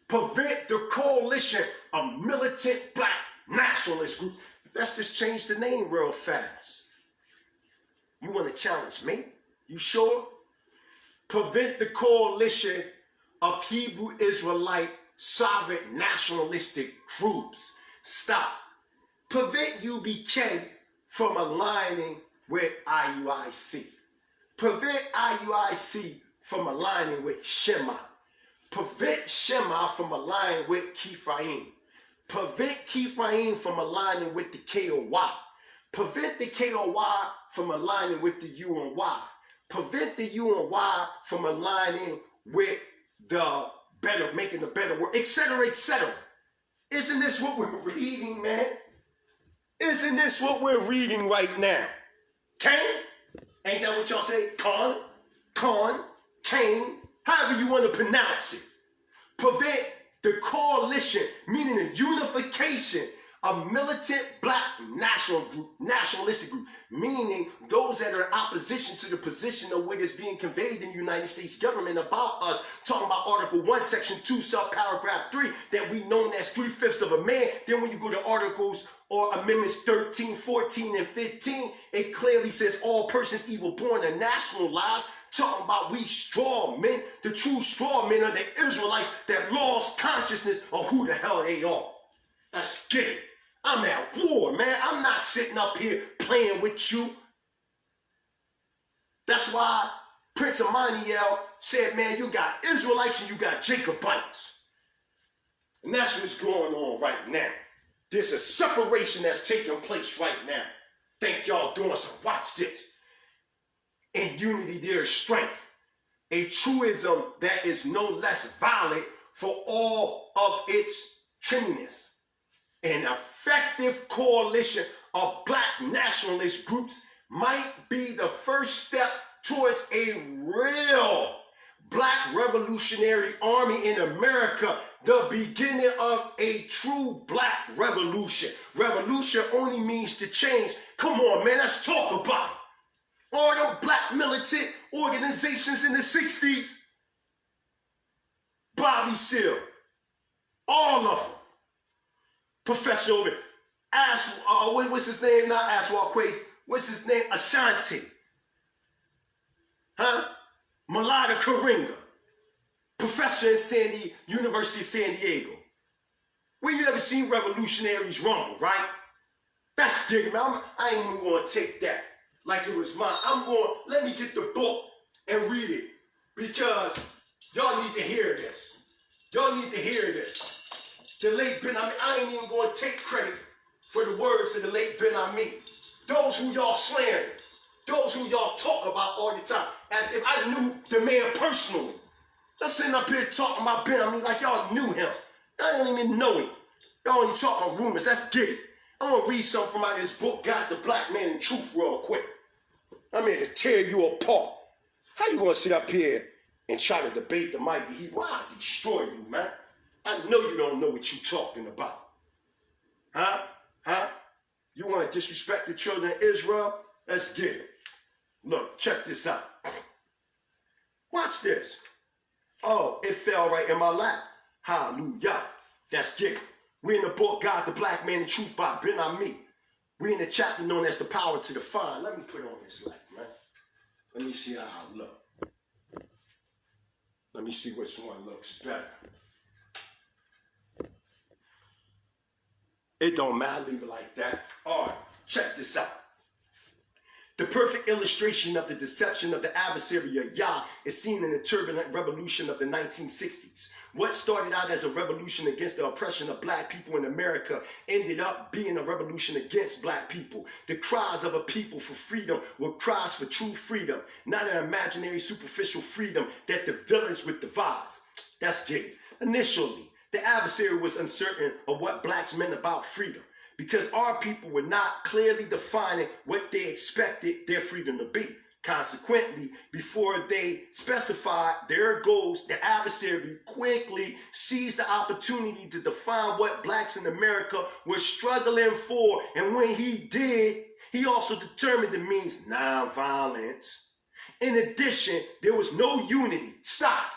prevent the coalition of militant black nationalist groups. Let's just change the name real fast. You want to challenge me? You sure? Prevent the coalition of Hebrew Israelite sovereign nationalistic groups. Stop. Prevent UBK from aligning with IUIC. Prevent IUIC from aligning with Shema. Prevent Shema from aligning with Kiphaim. Prevent Kiphaim from aligning with the KOY. Prevent the KOY from aligning with the UNY. Prevent the UNY from aligning with the better, making the better world, etc., etc. Isn't this what we're reading, man? Isn't this what we're reading right now? Cain? Ain't that what y'all say? Cain, however you want to pronounce it. Prevent the coalition, meaning the unification of militant black nationalistic group, meaning those that are in opposition to the position of what is being conveyed in the United States government about us, talking about Article 1, Section 2, subparagraph 3, that we known as 3/5 of a man. Then when you go to Articles or Amendments 13, 14, and 15, it clearly says all persons evil born are nationalized, talking about we straw men, the true straw men are the Israelites that lost consciousness of who the hell they are. Let's get it. I'm at war, man. I'm not sitting up here playing with you. That's why Prince Emmanuel said, man, you got Israelites and you got Jacobites. And that's what's going on right now. There's a separation that's taking place right now. Think y'all doing some, watch this. In unity there is strength. A truism that is no less valid for all of its trineness. An effective coalition of black nationalist groups might be the first step towards a real black revolutionary army in America, the beginning of a true black revolution. Revolution only means to change. Come on, man, let's talk about it. All them black militant organizations in the 60s, Bobby Seale, all of them. Professor over what's his name? Not Aswell Quays. What's his name? Ashanti. Mulata Karinga. Professor in University of San Diego. We never seen revolutionaries rumble, right? That's digging, man. I ain't even going to take that like it was mine. Let me get the book and read it, because y'all need to hear this. Y'all need to hear this. The late Ben Ami, I ain't even going to take credit for the words of the late Ben Ami. Those who y'all slander, those who y'all talk about all the time, as if I knew the man personally. I'm sitting up here talking about Ben Ami like y'all knew him. I don't even know him. Y'all only talk on rumors. Let's get it. I'm going to read something from out of this book, God the Black Man in Truth, real quick. I'm here to tear you apart. How you going to sit up here and try to debate the mighty Hebrew? Why I destroy you, man? I know you don't know what you're talking about. You want to disrespect the children of Israel? Let's get it. Look, check this out. Watch this. Oh, it fell right in my lap. Hallelujah. Let's get it. We're in the book, God, the Black Man, the Truth by Ben Ami. We're in the chapter known as The Power to Define. Let me put on this light, man. Let me see how I look. Let me see which one looks better. It don't matter, leave it like that. All right, check this out. The perfect illustration of the deception of the adversary of Yah is seen in the turbulent revolution of the 1960s. What started out as a revolution against the oppression of black people in America ended up being a revolution against black people. The cries of a people for freedom were cries for true freedom, not an imaginary superficial freedom that the villains would devise. That's gay. Initially, the adversary was uncertain of what blacks meant about freedom, because our people were not clearly defining what they expected their freedom to be. Consequently, before they specified their goals, the adversary quickly seized the opportunity to define what blacks in America were struggling for. And when he did, he also determined the means nonviolence. In addition, there was no unity. Stop.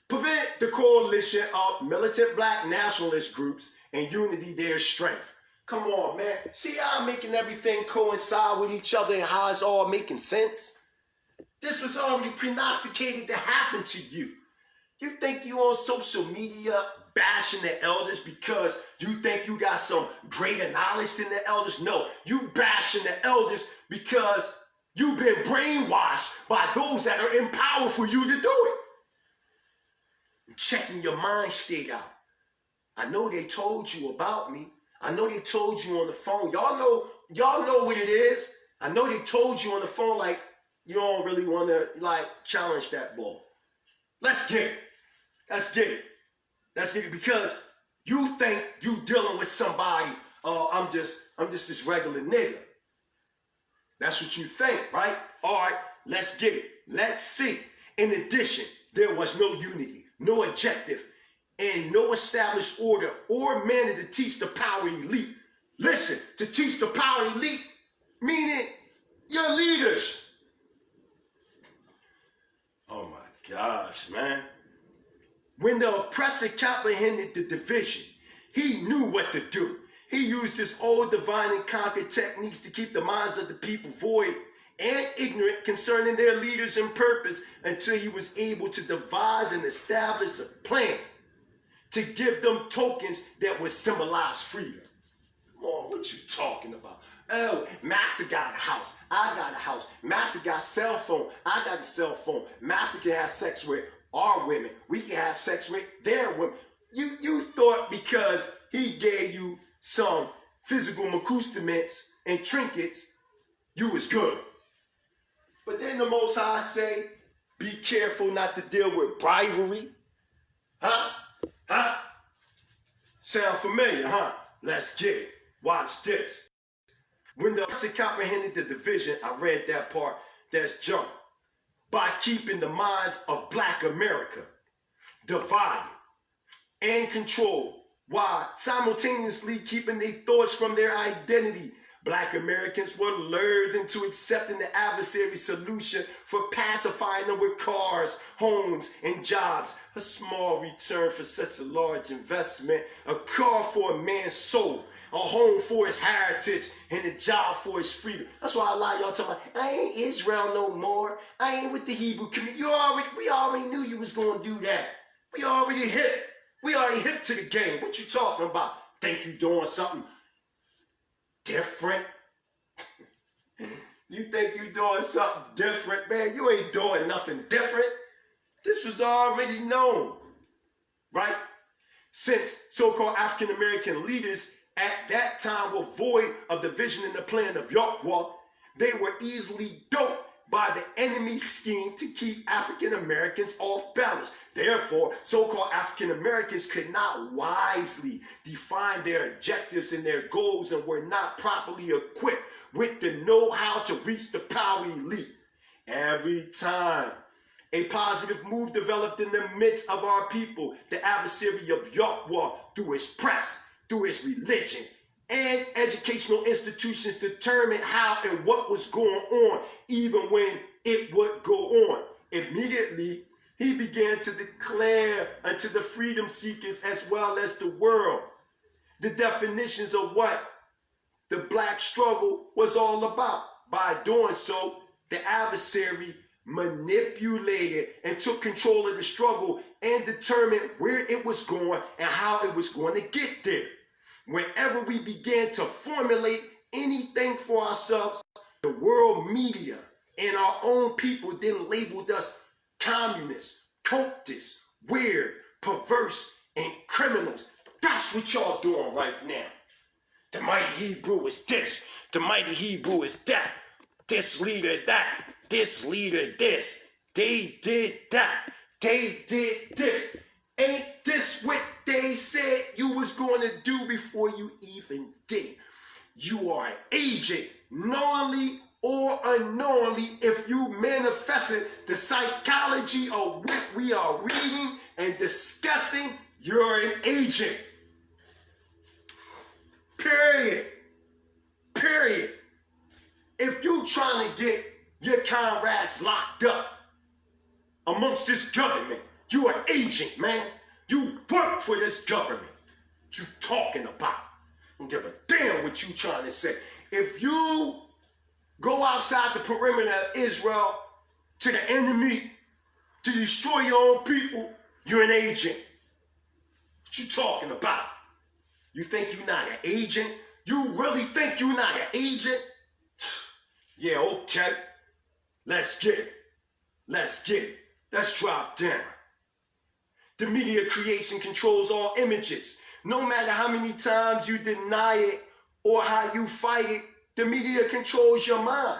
Prevent the coalition of militant black nationalist groups and unity their strength. Come on, man. See how I'm making everything coincide with each other and how it's all making sense? This was already prognosticated to happen to you. You think you on social media bashing the elders because you think you got some greater knowledge than the elders? No, you bashing the elders because you've been brainwashed by those that are in power for you to do it. Checking your mind state out. I know they told you about me. I know they told you on the phone. Y'all know what it is. I know they told you on the phone, like, you don't really want to, like, challenge that ball. Let's get it. Let's get it. Let's get it, because you think you dealing with somebody, I'm just this regular nigga. That's what you think, right? All right, let's get it. Let's see. In addition, there was no unity, no objective, and no established order or manner to teach the power elite. Listen, to teach the power elite, meaning your leaders. Oh my gosh, man. When the oppressor comprehended the division, he knew what to do. He used his old divine and conquer techniques to keep the minds of the people void and ignorant concerning their leaders and purpose, until he was able to devise and establish a plan to give them tokens that would symbolize freedom. Come on, what you talking about? Oh, Massa got a house. I got a house. Massa got a cell phone. I got a cell phone. Massa can have sex with our women. We can have sex with their women. You thought because he gave you some physical accoutrements and trinkets, you was good. But then the Most High say, be careful not to deal with bribery. Huh? Huh? Sound familiar, huh? Let's get it. Watch this. When the oppressor comprehended the division, I read that part, that's jump. By keeping the minds of black America divided and controlled, while simultaneously keeping their thoughts from their identity, black Americans were lured into accepting the adversary's solution for pacifying them with cars, homes, and jobs. A small return for such a large investment. A car for a man's soul, a home for his heritage, and a job for his freedom. That's why a lot of y'all talking about, I ain't Israel no more. I ain't with the Hebrew community. We already knew you was going to do that. We already hip. We already hip to the game. What you talking about? Think you doing something different? You think you doing something different? Man, you ain't doing nothing different. This was already known, right? Since so-called African-American leaders at that time were void of the vision and the plan of Yahweh, they were easily duped by the enemy's scheme to keep African Americans off balance. Therefore, so-called African Americans could not wisely define their objectives and their goals, and were not properly equipped with the know-how to reach the power elite. Every time a positive move developed in the midst of our people, the adversary of Yahweh, through his press, through his religion, and educational institutions determined how and what was going on, even when it would go on. Immediately, he began to declare unto the freedom seekers as well as the world the definitions of what the black struggle was all about. By doing so, the adversary manipulated and took control of the struggle and determined where it was going and how it was going to get there. Whenever we began to formulate anything for ourselves, the world media and our own people then labeled us communists, cultists, weird, perverse, and criminals. That's what y'all doing right now. The mighty Hebrew is this. The mighty Hebrew is that. This leader that. This leader this. They did that. They did this. Ain't this what they said you was going to do before you even did it? You are an agent, knowingly or unknowingly, if you manifested the psychology of what we are reading and discussing, you're an agent. Period. Period. If you trying to get your comrades locked up amongst this government, you an agent, man. You work for this government. What you talking about? I don't give a damn what you trying to say. If you go outside the perimeter of Israel to the enemy to destroy your own people, you're an agent. What you talking about? You think you're not an agent? You really think you're not an agent? Yeah, okay. Let's get it. Let's get it. Let's drop down. The media creates and controls all images. No matter how many times you deny it or how you fight it, the media controls your mind.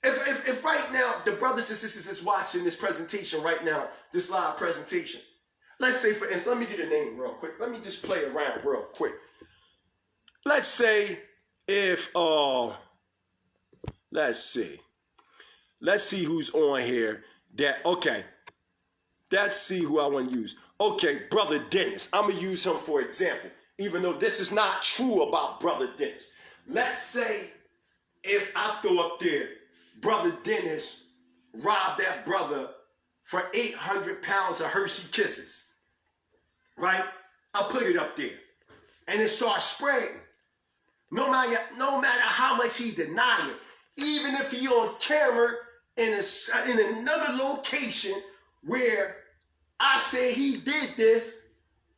If right now, the brothers and sisters is watching this presentation right now, this live presentation, let's say, for instance, let me get a name real quick. Let me just play around real quick. Let's say if, let's see who's on here that, okay, let's see who I want to use. Okay, Brother Dennis. I'm going to use him for example, even though this is not true about Brother Dennis. Let's say if I throw up there, Brother Dennis robbed that brother for 800 pounds of Hershey Kisses, right? I put it up there and it starts spreading. No matter how much he deny it, even if he on camera in another location where I say he did this,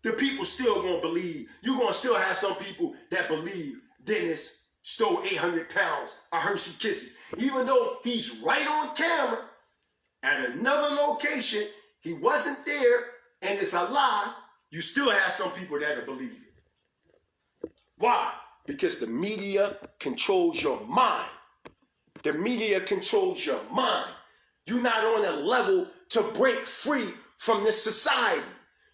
the people still gonna believe. You're gonna still have some people that believe Dennis stole 800 pounds of Hershey Kisses. Even though he's right on camera at another location, he wasn't there, and it's a lie, you still have some people that'll believe it. Why? Because the media controls your mind. The media controls your mind. You're not on a level to break free from this society.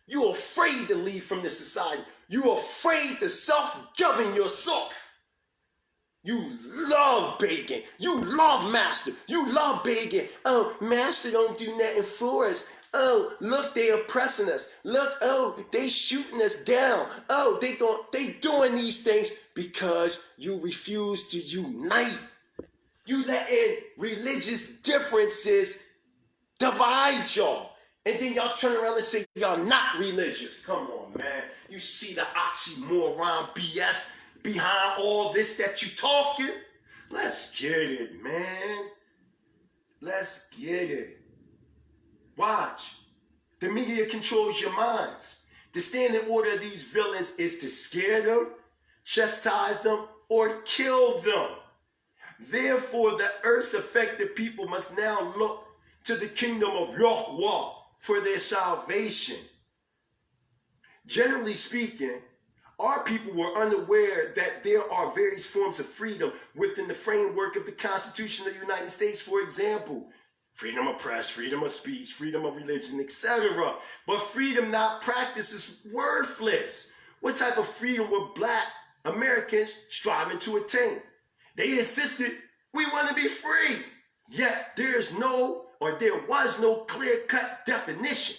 You're afraid to leave from this society. You're afraid to self-govern yourself. You love begging. You love master. You love begging. Oh, master don't do nothing for us. Oh, look, they oppressing us. Look, oh, they shooting us down. Oh, they doing these things because you refuse to unite. You letting religious differences divide y'all. And then y'all turn around and say y'all not religious. Come on, man. You see the oxymoron BS behind all this that you talking? Let's get it, man. Let's get it. Watch. The media controls your minds. The standing order of these villains is to scare them, chastise them, or kill them. Therefore, the earth's affected people must now look to the kingdom of Yahweh for their salvation. Generally speaking, our people were unaware that there are various forms of freedom within the framework of the Constitution of the United States. For example, freedom of press, freedom of speech, freedom of religion, etc. But freedom not practiced is worthless. What type of freedom were black Americans striving to attain? They insisted we want to be free. Yet there was no clear-cut definition.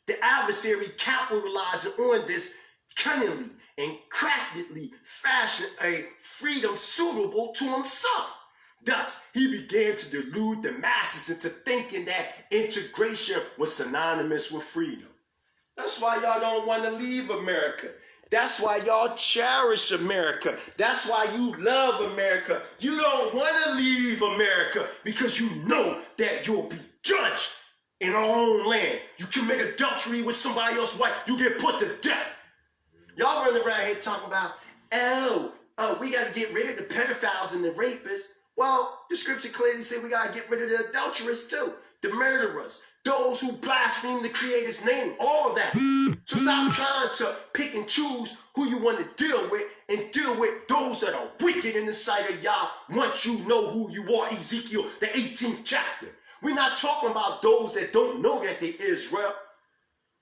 The adversary capitalizing on this cunningly and craftily fashioned a freedom suitable to himself. Thus, he began to delude the masses into thinking that integration was synonymous with freedom. That's why y'all don't want to leave America. That's why y'all cherish America. That's why you love America. You don't want to leave America because you know that you'll be judged in our own land. You commit adultery with somebody else's wife, you get put to death. Y'all running around here talking about, we got to get rid of the pedophiles and the rapists. Well, the scripture clearly said we got to get rid of the adulterers too, the murderers, those who blaspheme the Creator's name, all of that. So stop trying to pick and choose who you want to deal with and deal with those that are wicked in the sight of Yah once you know who you are. Ezekiel, the 18th chapter. We're not talking about those that don't know that they're Israel.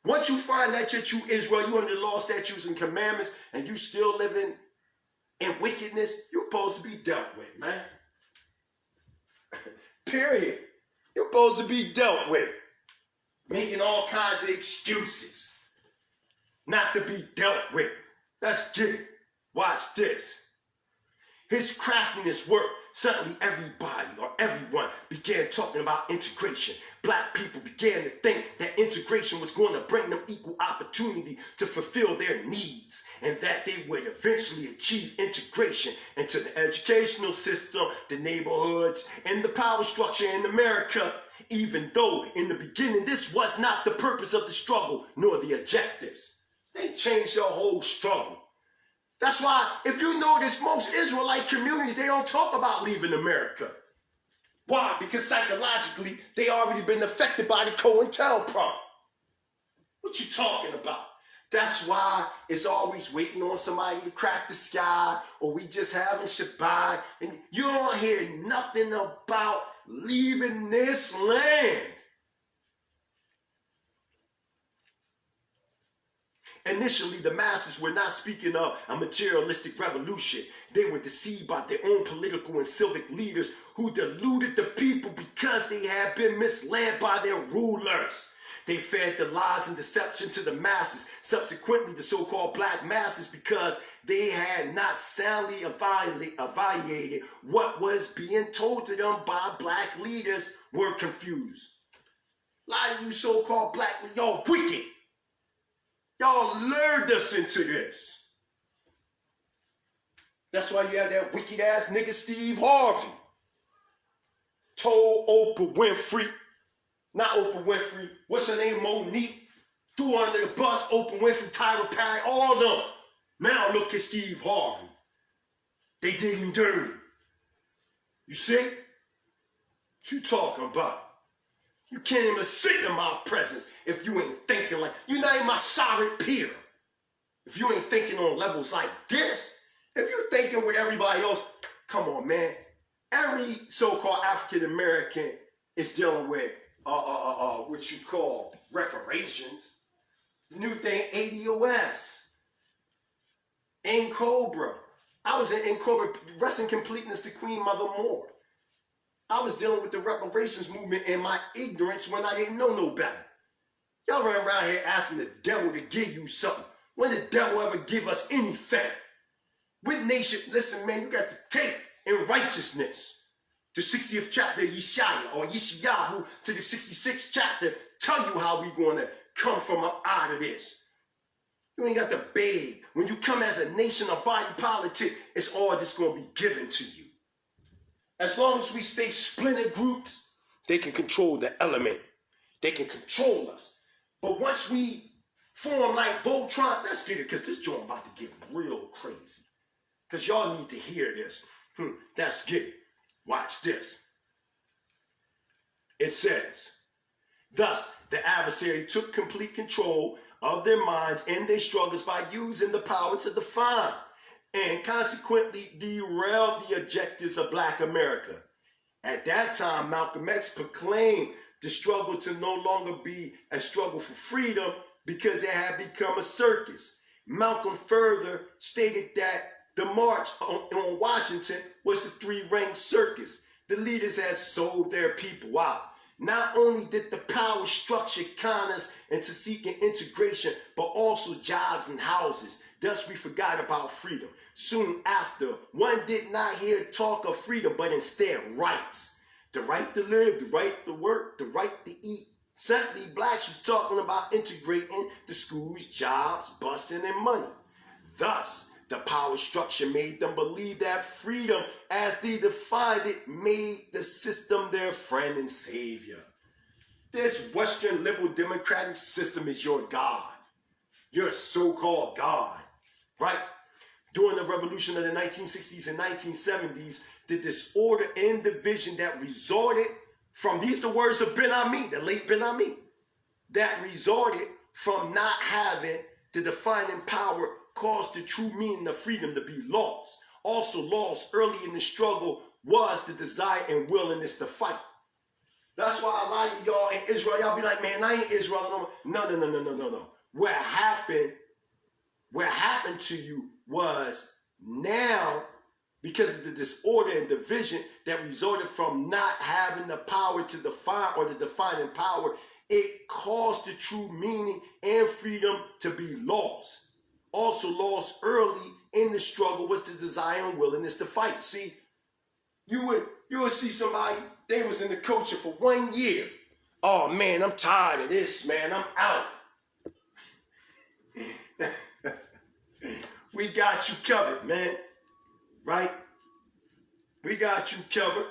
Once you find that you Israel, you under the law, statutes, and commandments, and you still living in wickedness, you're supposed to be dealt with, man. Period. You're supposed to be dealt with. Making all kinds of excuses not to be dealt with. Let's get it. Watch this. His craftiness worked. Suddenly everybody or everyone began talking about integration. Black people began to think that integration was going to bring them equal opportunity to fulfill their needs, and that they would eventually achieve integration into the educational system, the neighborhoods, and the power structure in America, even though in the beginning this was not the purpose of the struggle nor the objectives. They changed your whole struggle. That's why, if you notice, most Israelite communities, they don't talk about leaving America. Why? Because psychologically, they already been affected by the Cointelpro. What you talking about? That's why it's always waiting on somebody to crack the sky, or we just having Shabbat, and you don't hear nothing about leaving this land. Initially, the masses were not speaking of a materialistic revolution. They were deceived by their own political and civic leaders who deluded the people because they had been misled by their rulers. They fed the lies and deception to the masses, subsequently the so-called black masses, because they had not soundly evaluated what was being told to them by black leaders, were confused. A lot of you so-called black, y'all wicked. Y'all lured us into this. That's why you had that wicked ass nigga Steve Harvey told Oprah Winfrey, not Oprah Winfrey, what's her name, Monique, threw under the bus, Oprah Winfrey, Tyra Perry, all of them. Now look at Steve Harvey. They did him dirty. You see? What you talking about? You can't even sit in my presence if you ain't thinking like, you're not even my solid peer. If you ain't thinking on levels like this, if you're thinking with everybody else, come on, man. Every so-called African-American is dealing with what you call reparations. The new thing, ADOS. In Cobra. I was in Cobra, Rest in Completeness to Queen Mother Moore. I was dealing with the reparations movement in my ignorance when I didn't know no better. Y'all run around here asking the devil to give you something. When did the devil ever give us anything? What nation, listen man, you got to take in righteousness. The 60th chapter of Yeshaya or Yeshayahu to the 66th chapter tell you how we going to come from up out of this. You ain't got to beg. When you come as a nation of body politic, it's all just going to be given to you. As long as we stay splinter groups, they can control the element. They can control us. But once we form like Voltron, let's get it, because this joint about to get real crazy. Because y'all need to hear this. Let's get it. Watch this. It says, thus, the adversary took complete control of their minds and their struggles by using the power to define and consequently derailed the objectives of Black America. At that time, Malcolm X proclaimed the struggle to no longer be a struggle for freedom because it had become a circus. Malcolm further stated that the march on Washington was a three-ring circus. The leaders had sold their people out. Not only did the power structure Qanath into seeking integration, but also jobs and houses. Thus we forgot about freedom. Soon after, one did not hear talk of freedom, but instead rights. The right to live, the right to work, the right to eat. Certainly, blacks was talking about integrating the schools, jobs, busing, and money. Thus, the power structure made them believe that freedom, as they defined it, made the system their friend and savior. This Western liberal democratic system is your God, your so-called God, right? During the revolution of the 1960s and 1970s, the disorder and division that resulted from, these the words of Ben Ami, the late Ben Ami, that resulted from not having the defining power caused the true meaning of freedom to be lost. Also lost early in the struggle was the desire and willingness to fight. That's why a lot of y'all in Israel, y'all be like, man, I ain't Israel. No. What happened to you was now, because of the disorder and division that resulted from not having the power to define, or the defining power, it caused the true meaning and freedom to be lost. Also lost early in the struggle was the desire and willingness to fight. See, you would see somebody, they was in the culture for 1 year. Oh man, I'm tired of this, man. I'm out. We got you covered, man. Right? We got you covered.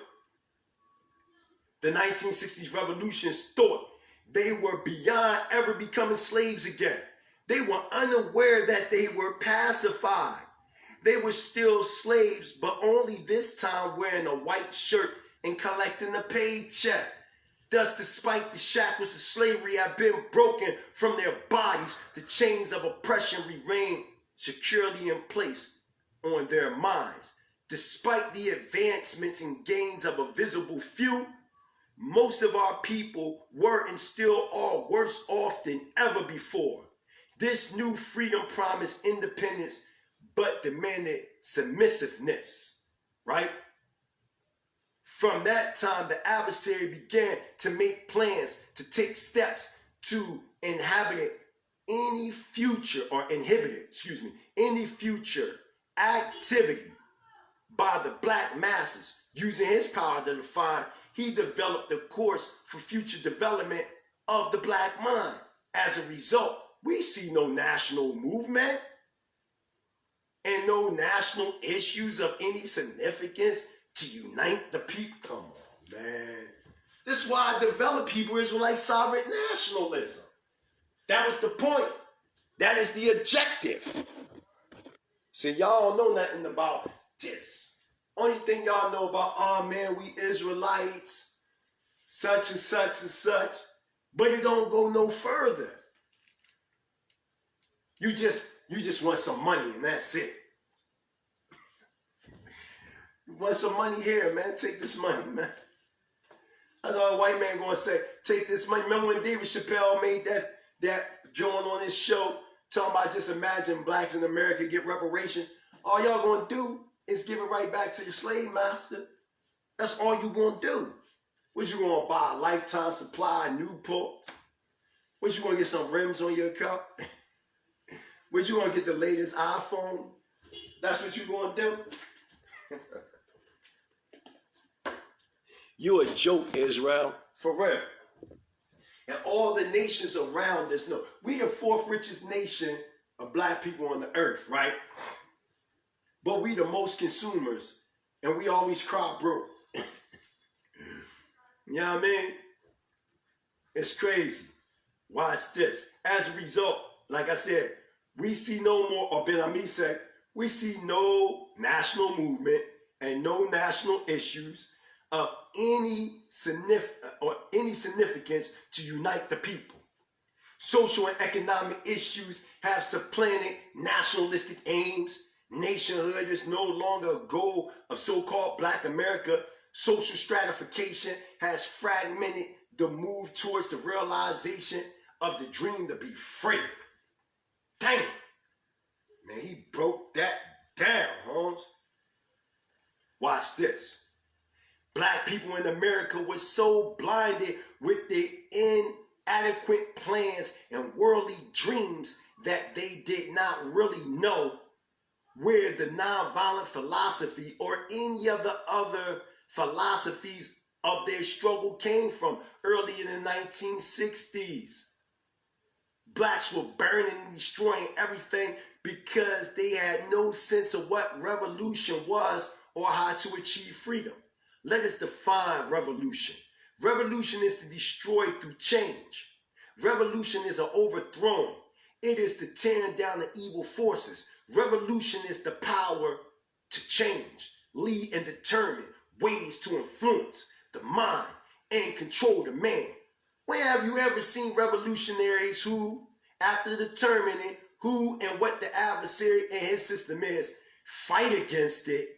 The 1960s revolutions thought they were beyond ever becoming slaves again. They were unaware that they were pacified. They were still slaves, but only this time wearing a white shirt and collecting a paycheck. Thus, despite the shackles of slavery have been broken from their bodies, the chains of oppression remain securely in place on their minds. Despite the advancements and gains of a visible few, most of our people were and still are worse off than ever before. This new freedom promised independence, but demanded submissiveness, right? From that time, the adversary began to make plans to take steps to inhibit any future activity by the black masses. Using his power to define, he developed a course for future development of the black mind. As a result, we see no national movement and no national issues of any significance to unite the people. Come on, man. This is why I developed Hebrew Israelite sovereign nationalism. That was the point. That is the objective. See, y'all don't know nothing about this. Only thing y'all know about, oh man, we Israelites, such and such and such. But it don't go no further. You just want some money and that's it. You want some money here, man? Take this money, man. That's all a white man gonna say. Take this money. Remember when David Chappelle made that joint on his show talking about just imagine blacks in America get reparations? All y'all gonna do is give it right back to your slave master. That's all you gonna do. What you gonna buy? A lifetime supply of Newport? What you gonna get some rims on your car? What you gonna get the latest iPhone? That's what you gonna do? You a joke, Israel. For real. And all the nations around us know. We the fourth richest nation of black people on the earth, right? But we the most consumers. And we always cry broke. You know what I mean? It's crazy. Watch this. As a result, like I said, we see no more, or Ben Ami said, we see no national movement and no national issues of any significance to unite the people. Social and economic issues have supplanted nationalistic aims. Nationhood is no longer a goal of so-called Black America. Social stratification has fragmented the move towards the realization of the dream to be free. Damn. Man, he broke that down, Holmes. Watch this. Black people in America were so blinded with their inadequate plans and worldly dreams that they did not really know where the nonviolent philosophy or any of the other philosophies of their struggle came from early in the 1960s. Blacks were burning and destroying everything because they had no sense of what revolution was or how to achieve freedom. Let us define revolution. Revolution is to destroy through change. Revolution is an overthrowing. It is the tearing down the evil forces. Revolution is the power to change, lead, and determine ways to influence the mind and control the man. Where have you ever seen revolutionaries who, after determining who and what the adversary and his system is, fight against it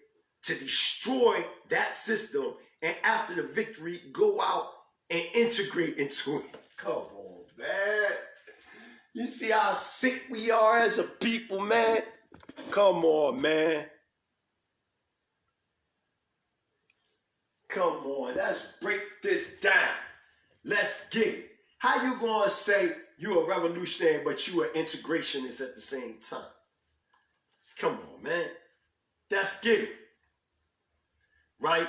to destroy that system, and after the victory, go out and integrate into it? Come on, man. You see how sick we are as a people, man? Come on, man. Come on, let's break this down. Let's get it. How you gonna say you're a revolutionary but you an integrationist at the same time? Come on, man. Let's get it. Right?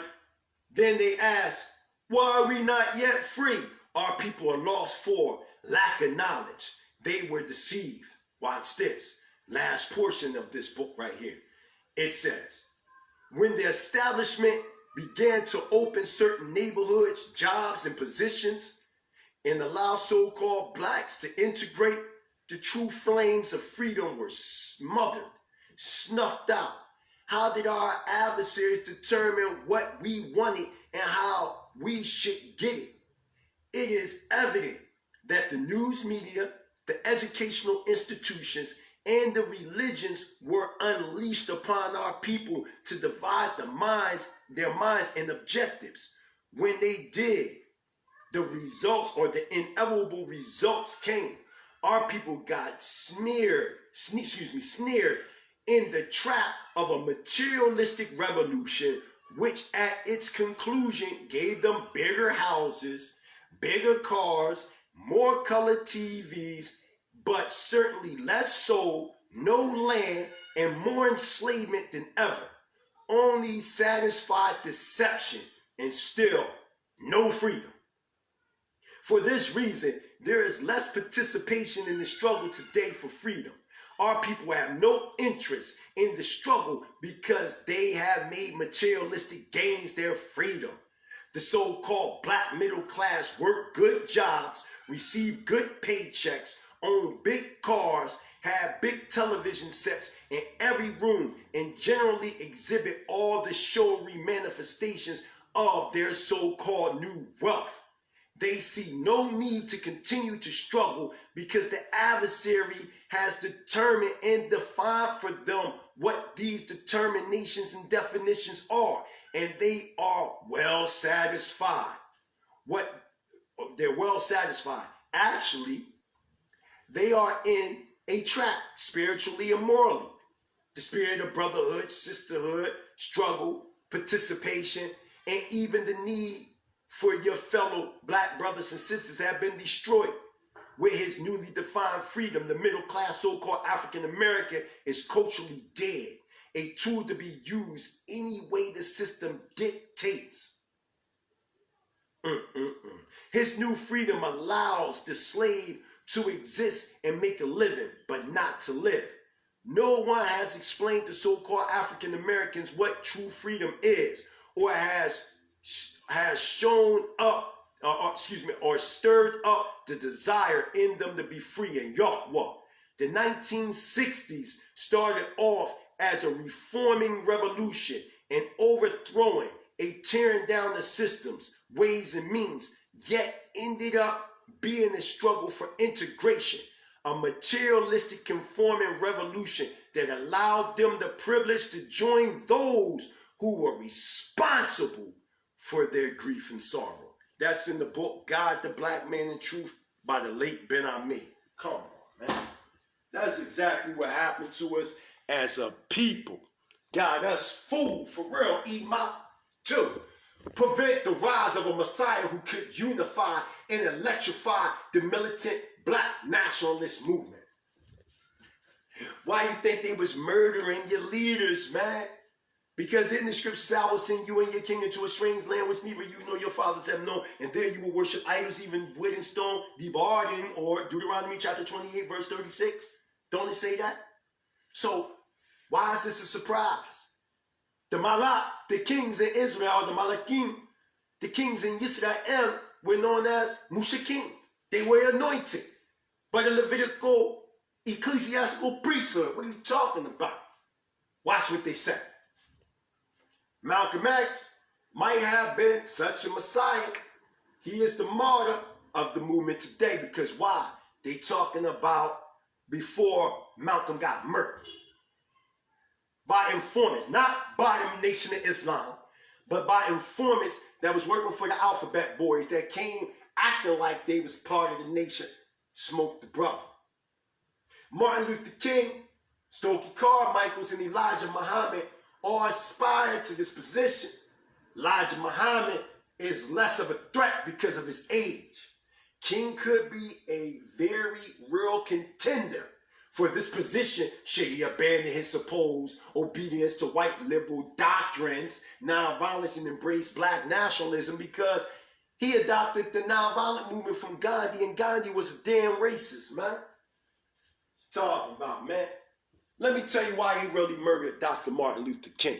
Then they ask, why are we not yet free? Our people are lost for lack of knowledge. They were deceived. Watch this. Last portion of this book right here. It says, when the establishment began to open certain neighborhoods, jobs, and positions, and allow so-called blacks to integrate, the true flames of freedom were smothered, snuffed out. How did our adversaries determine what we wanted and how we should get it? It is evident that the news media, the educational institutions, and the religions were unleashed upon our people to divide their minds and objectives. When they did, the results or the inevitable results came. Our people got sneered in the trap of a materialistic revolution, which at its conclusion gave them bigger houses, bigger cars, more colored TVs, but certainly less soul, no land, and more enslavement than ever. Only satisfied deception and still no freedom. For this reason, there is less participation in the struggle today for freedom. Our people have no interest in the struggle because they have made materialistic gains their freedom. The so-called black middle class work good jobs, receive good paychecks, own big cars, have big television sets in every room, and generally exhibit all the showy manifestations of their so-called new wealth. They see no need to continue to struggle because the adversary has determined and defined for them what these determinations and definitions are, and they are well satisfied. They're well satisfied. Actually, they are in a trap, spiritually and morally. The spirit of brotherhood, sisterhood, struggle, participation, and even the need for your fellow black brothers and sisters have been destroyed. With his newly defined freedom, the middle class, so-called African American, is culturally dead, a tool to be used any way the system dictates. His new freedom allows the slave to exist and make a living, but not to live. No one has explained to so-called African Americans what true freedom is, or has shown up, or stirred up the desire in them to be free in Yahweh. The 1960s started off as a reforming revolution, an overthrowing, a tearing down the systems, ways, and means, yet ended up being a struggle for integration, a materialistic conforming revolution that allowed them the privilege to join those who were responsible for their grief and sorrow. That's in the book, God, the Black Man and Truth, by the late Ben Ami. Come on, man. That's exactly what happened to us as a people. Got us fooled, for real, Ema, too. Prevent the rise of a Messiah who could unify and electrify the militant black nationalist movement. Why you think they was murdering your leaders, man? Because in the scriptures, I will send you and your king into a strange land which neither you nor your fathers have known, and there you will worship idols, even wood and stone, debarring, or Deuteronomy chapter 28, verse 36. Don't it say that? So, why is this a surprise? The Malak, the kings in Israel, the Malakim, the kings in Israel were known as Mushakim. They were anointed by the Levitical ecclesiastical priesthood. What are you talking about? Watch what they say. Malcolm X might have been such a messiah. He is the martyr of the movement today because why? They talking about before Malcolm got murdered. By informants, not by the Nation of Islam, but by informants that was working for the Alphabet Boys that came acting like they was part of the nation, smoked the brother. Martin Luther King, Stokely Carmichaels, and Elijah Muhammad all aspired to this position. Elijah Muhammad is less of a threat because of his age. King could be a very real contender for this position should he abandon his supposed obedience to white liberal doctrines, nonviolence, and embrace black nationalism because he adopted the nonviolent movement from Gandhi, and Gandhi was a damn racist, man. Talking about, man. Let me tell you why he really murdered Dr. Martin Luther King.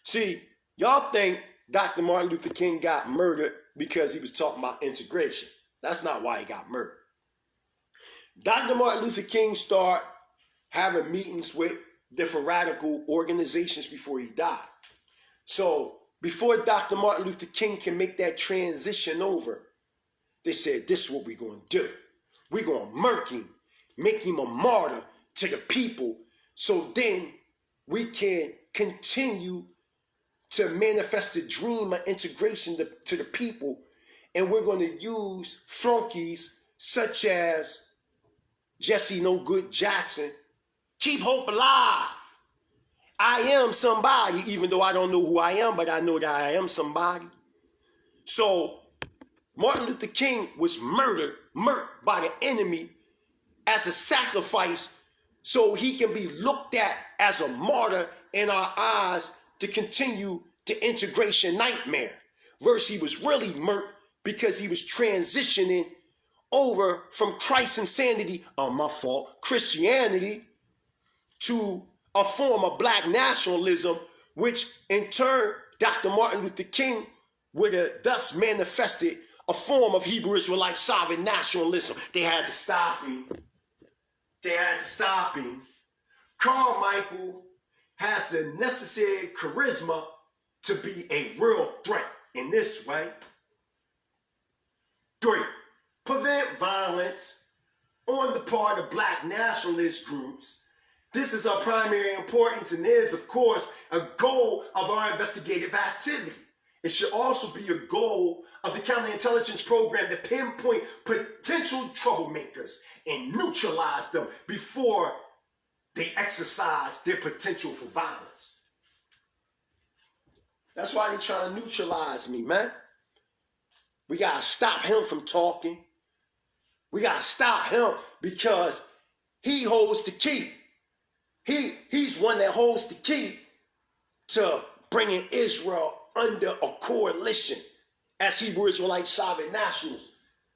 See, y'all think Dr. Martin Luther King got murdered because he was talking about integration. That's not why he got murdered. Dr. Martin Luther King started having meetings with different radical organizations before he died. So before Dr. Martin Luther King can make that transition over, they said, this is what we're going to do. We're going to murk him, make him a martyr to the people, so then we can continue to manifest the dream of integration to the people, and we're going to use flunkies such as Jesse No Good Jackson, keep hope alive. I am somebody, even though I don't know who I am, but I know that I am somebody. So Martin Luther King was murked by the enemy as a sacrifice so he can be looked at as a martyr in our eyes to continue the integration nightmare. Verse, he was really murked because he was transitioning over from Christ's insanity, my fault, Christianity, to a form of black nationalism, which in turn, Dr. Martin Luther King would have thus manifested a form of Hebrew Israelite sovereign nationalism. They had to stop him. They had to stop him. Carmichael has the necessary charisma to be a real threat in this way. 3. Prevent violence on the part of black nationalist groups. This is of primary importance and is, of course, a goal of our investigative activity. It should also be a goal of the counterintelligence program to pinpoint potential troublemakers and neutralize them before they exercise their potential for violence. That's why they're trying to neutralize me, man. We got to stop him from talking. We got to stop him because he holds the key. He's one that holds the key to bringing Israel under a coalition as Hebrew Israelite sovereign nationals.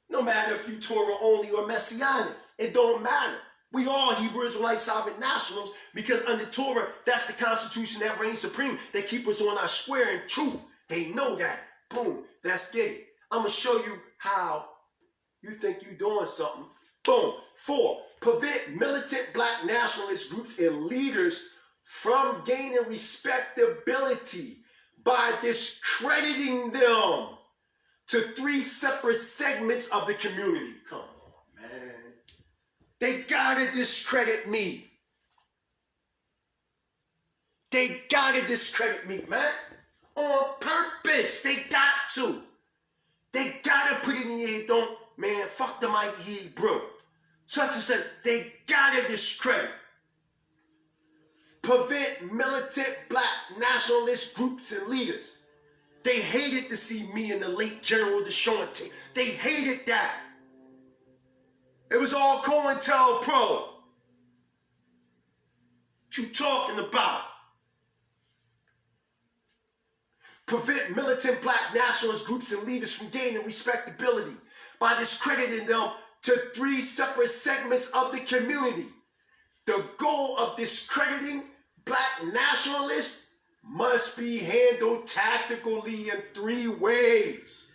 No matter if you Torah only or Messianic, it don't matter. We all Hebrew Israelite sovereign nationals because under Torah, that's the constitution that reigns supreme, that keeps us on our square in truth. They know that. Boom, that's it. I'm going to show you how you think you're doing something. Boom. 4, prevent militant black nationalist groups and leaders from gaining respectability by discrediting them to 3 separate segments of the community. Come on, man. They gotta discredit me. They gotta discredit me, man. On purpose. They got to. They gotta put it in your head. Don't, man, fuck the mighty Hebrew. Such and such. They gotta discredit. Prevent militant black nationalist groups and leaders. They hated to see me and the late General DeShante. They hated that. It was all COINTELPRO. What you talking about? Prevent militant black nationalist groups and leaders from gaining respectability by discrediting them to 3 separate segments of the community. The goal of discrediting black nationalists must be handled tactically in 3 ways.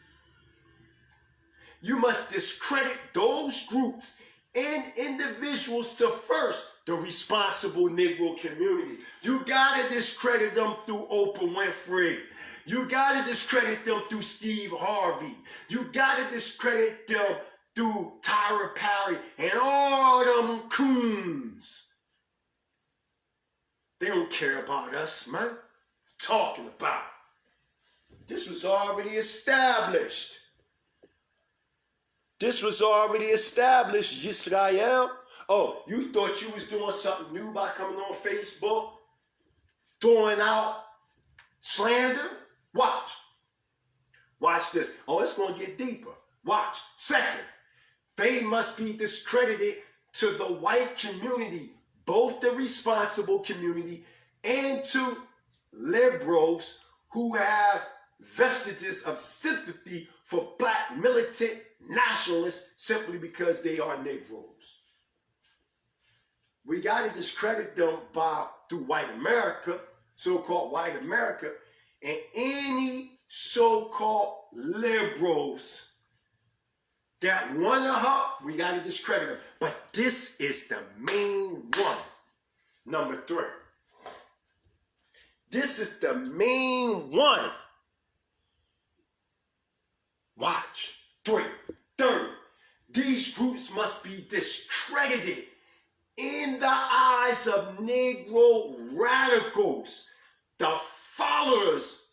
You must discredit those groups and individuals to first the responsible Negro community. You gotta discredit them through Oprah Winfrey. You gotta discredit them through Steve Harvey. You gotta discredit them through Tyra Perry and all them coons. They don't care about us, man. Talking about. This was already established. This was already established, Israel. Oh, you thought you was doing something new by coming on Facebook, throwing out slander? Watch. Watch this. Oh, it's going to get deeper. Watch. Second, they must be discredited to the white community, both the responsible community and to liberals who have vestiges of sympathy for black militant nationalists simply because they are Negroes. We got to discredit them through white America, so-called white America, and any so-called liberals that want to help, we got to discredit them. But this is the main one. Number 3. This is the main one. Watch. 3. Third, these groups must be discredited in the eyes of Negro radicals, the followers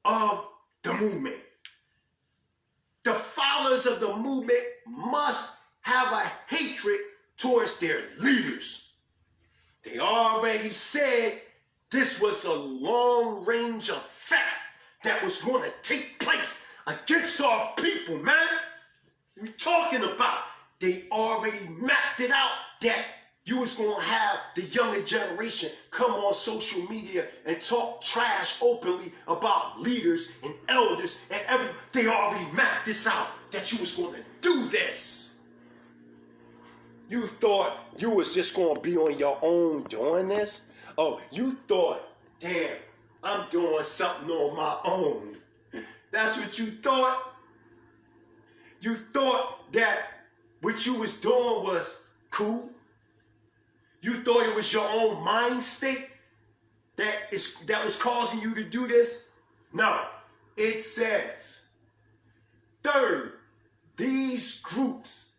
of the movement. The followers of the movement must have a hatred towards their leaders. They already said this was a long-range effect that was going to take place against our people, man. What are you talking about? They already mapped it out that you was going to have the younger generation come on social media and talk trash openly about leaders and elders and everything. They already mapped this out that you was going to do this. You thought you was just going to be on your own doing this? Oh, you thought, damn, I'm doing something on my own. That's what you thought? You thought that what you was doing was cool? You thought it was your own mind state that was causing you to do this? No. It says, third, these groups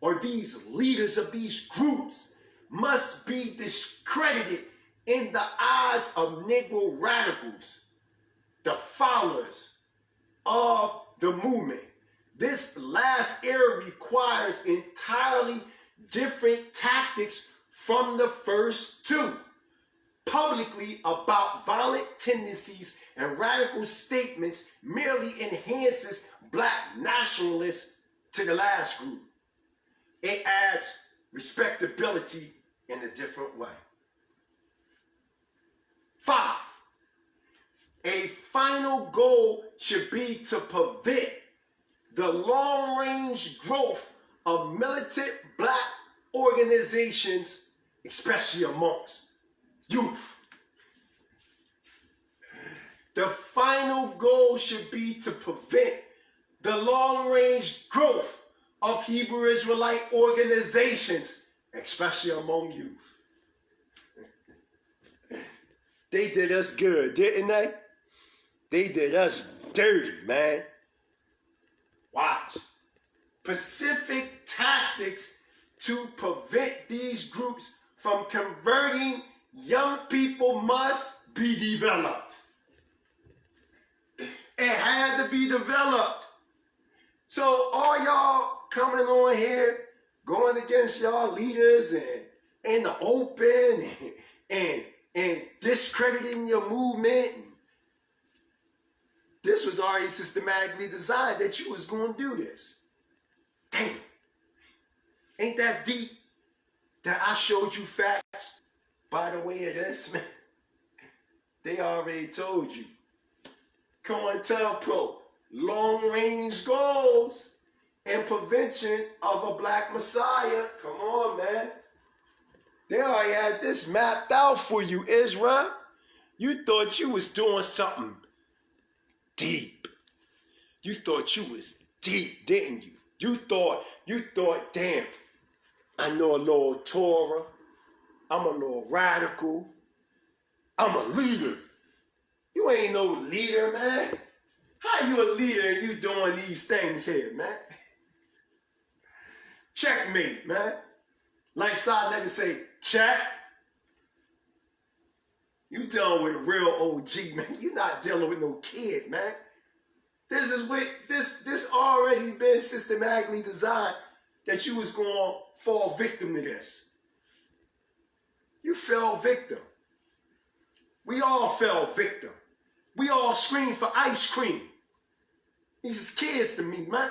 or these leaders of these groups must be discredited in the eyes of Negro radicals, the followers of the movement. This last era requires entirely different tactics from the first 2. Publicly about violent tendencies and radical statements merely enhances black nationalists to the last group. It adds respectability in a different way. 5. A final goal should be to prevent the long-range growth of militant black organizations, especially amongst youth. The final goal should be to prevent the long-range growth of Hebrew Israelite organizations, especially among youth. They did us good, didn't they? They did us dirty, man. Watch. Specific tactics to prevent these groups from converting young people must be developed. It had to be developed. So all y'all coming on here, going against y'all leaders and in the open and discrediting your movement. This was already systematically designed that you was going to do this. Damn. Ain't that deep that I showed you facts by the way of this, man, they already told you. Cointelpro, long-range goals and prevention of a black messiah. Come on, man. They already had this mapped out for you, Israel. You thought you was doing something deep. You thought you was deep, didn't you? You thought, damn, I know a little Torah. I'm a little radical. I'm a leader. You ain't no leader, man. How you a leader and you doing these things here, man? Checkmate, man. Like side letter say, check. You dealing with a real OG, man. You not dealing with no kid, man. This already been systematically designed that you was going to fall victim to this. You fell victim. We all fell victim. We all screamed for ice cream. These is kids to me, man.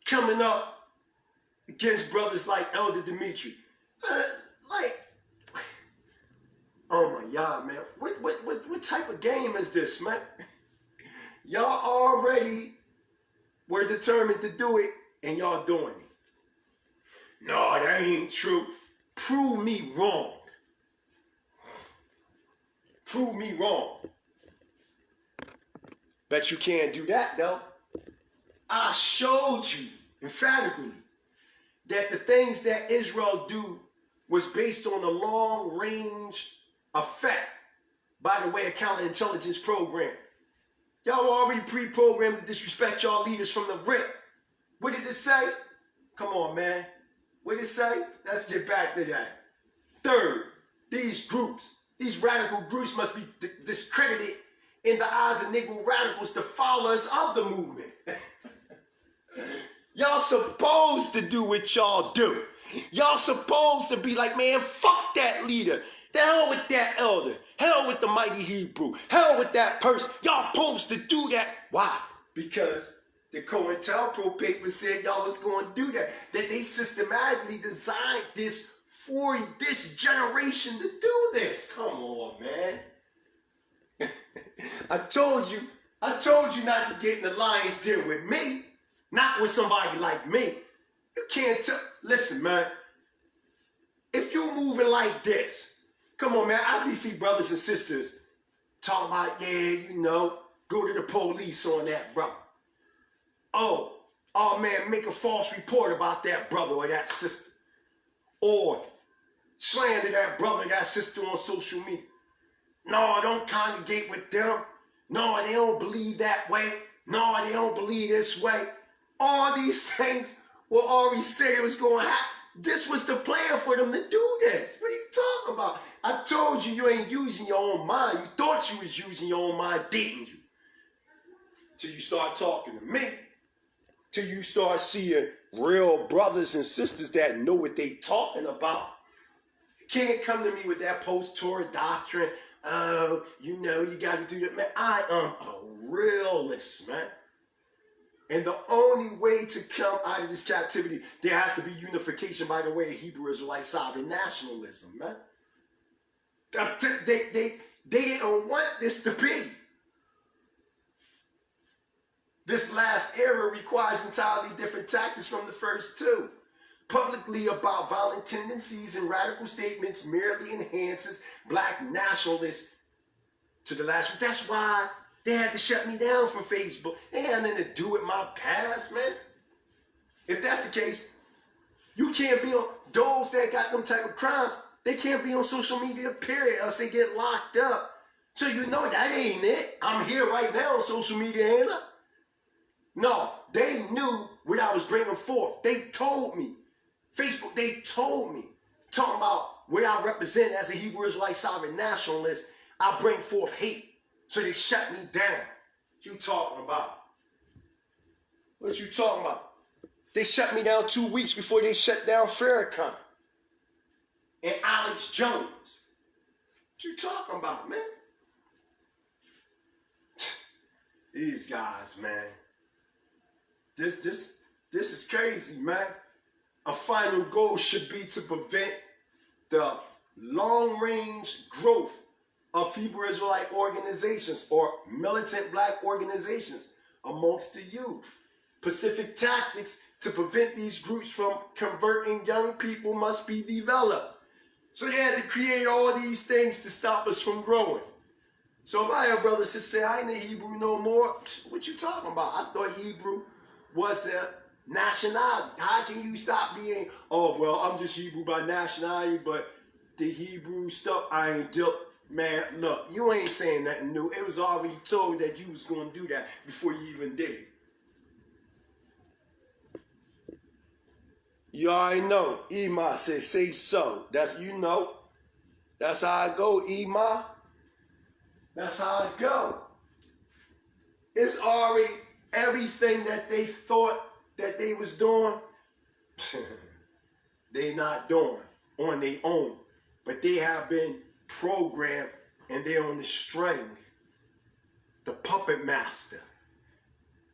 Coming up against brothers like Elder Dimitri. Oh my God, man. What type of game is this, man? Y'all already were determined to do it, and y'all doing it. No, that ain't true. Prove me wrong. Prove me wrong. Bet you can't do that, though. I showed you emphatically that the things that Israel do was based on a long-range effect by the way of counterintelligence program. Y'all already pre-programmed to disrespect y'all leaders from the rip. What did it say? Come on, man. What did it say? Let's get back to that. Third, these groups, these radical groups must be discredited in the eyes of Negro radicals, the followers of the movement. Y'all supposed to do what y'all do. Y'all supposed to be like, man, fuck that leader. The hell with that elder. Hell with the mighty Hebrew. Hell with that person. Y'all supposed to do that. Why? Because the Cointelpro paper said y'all was going to do that. That they systematically designed this for this generation to do this. Come on, man. I told you not to get in the lion's den with me. Not with somebody like me. You can't tell. Listen, man. If you're moving like this, come on, man. I see brothers and sisters talking about, yeah, you know, go to the police on that brother. Oh, man, make a false report about that brother or that sister. Or slander that brother or that sister on social media. No, don't congregate with them. No, they don't believe that way. No, they don't believe this way. All these things were already said it was going to happen. This was the plan for them to do this. What are you talking about? I told you you ain't using your own mind. You thought you was using your own mind, didn't you? Till you start talking to me. Till you start seeing real brothers and sisters that know what they talking about. You can't come to me with that post-Torah doctrine. Oh, you know, you got to do that. Man, I am a realist, man. And the only way to come out of this captivity, there has to be unification by the way of Hebrew Israelite sovereign nationalism, man. They didn't want this to be. This last era requires entirely different tactics from the first two. Publicly about violent tendencies and radical statements merely enhances black nationalists to the last. That's why they had to shut me down from Facebook. It had nothing to do with my past, man. If that's the case, you can't be on, those that got them type of crimes, they can't be on social media, period, else they get locked up. So you know that ain't it. I'm here right now on social media, ain't I? No, they knew what I was bringing forth. They told me. Facebook, they told me. Talking about what I represent as a Hebrew Israelite sovereign nationalist, I bring forth hate. So they shut me down. What you talking about? What you talking about? They shut me down 2 weeks before they shut down Farrakhan and Alex Jones. What you talking about, man? These guys, man. This is crazy, man. A final goal should be to prevent the long-range growth of Hebrew Israelite organizations or militant black organizations amongst the youth. Specific tactics to prevent these groups from converting young people must be developed. So they had to create all these things to stop us from growing. So if I have brothers that say, I ain't a Hebrew no more, what you talking about? I thought Hebrew was a nationality. How can you stop being, oh, well, I'm just Hebrew by nationality, but the Hebrew stuff, I ain't dealt. Man, look, you ain't saying nothing new. It was already told that you was going to do that before you even did it. You already know. Ema says, say so. That's, you know. That's how I go, Ema. That's how it go. It's already everything that they thought that they was doing, they not doing on their own. But they have been programmed and they're on the string. The puppet master.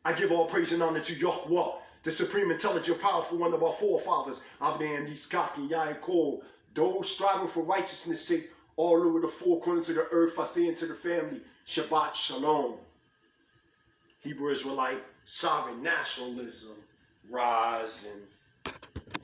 I give all praise and honor to Yahweh, the supreme, intelligent, powerful one of our forefathers. Avnei Yitzchak and Yaakov, those striving for righteousness' sake, all over the four corners of the earth, I say into the family, Shabbat Shalom. Hebrew Israelite sovereign nationalism, rising.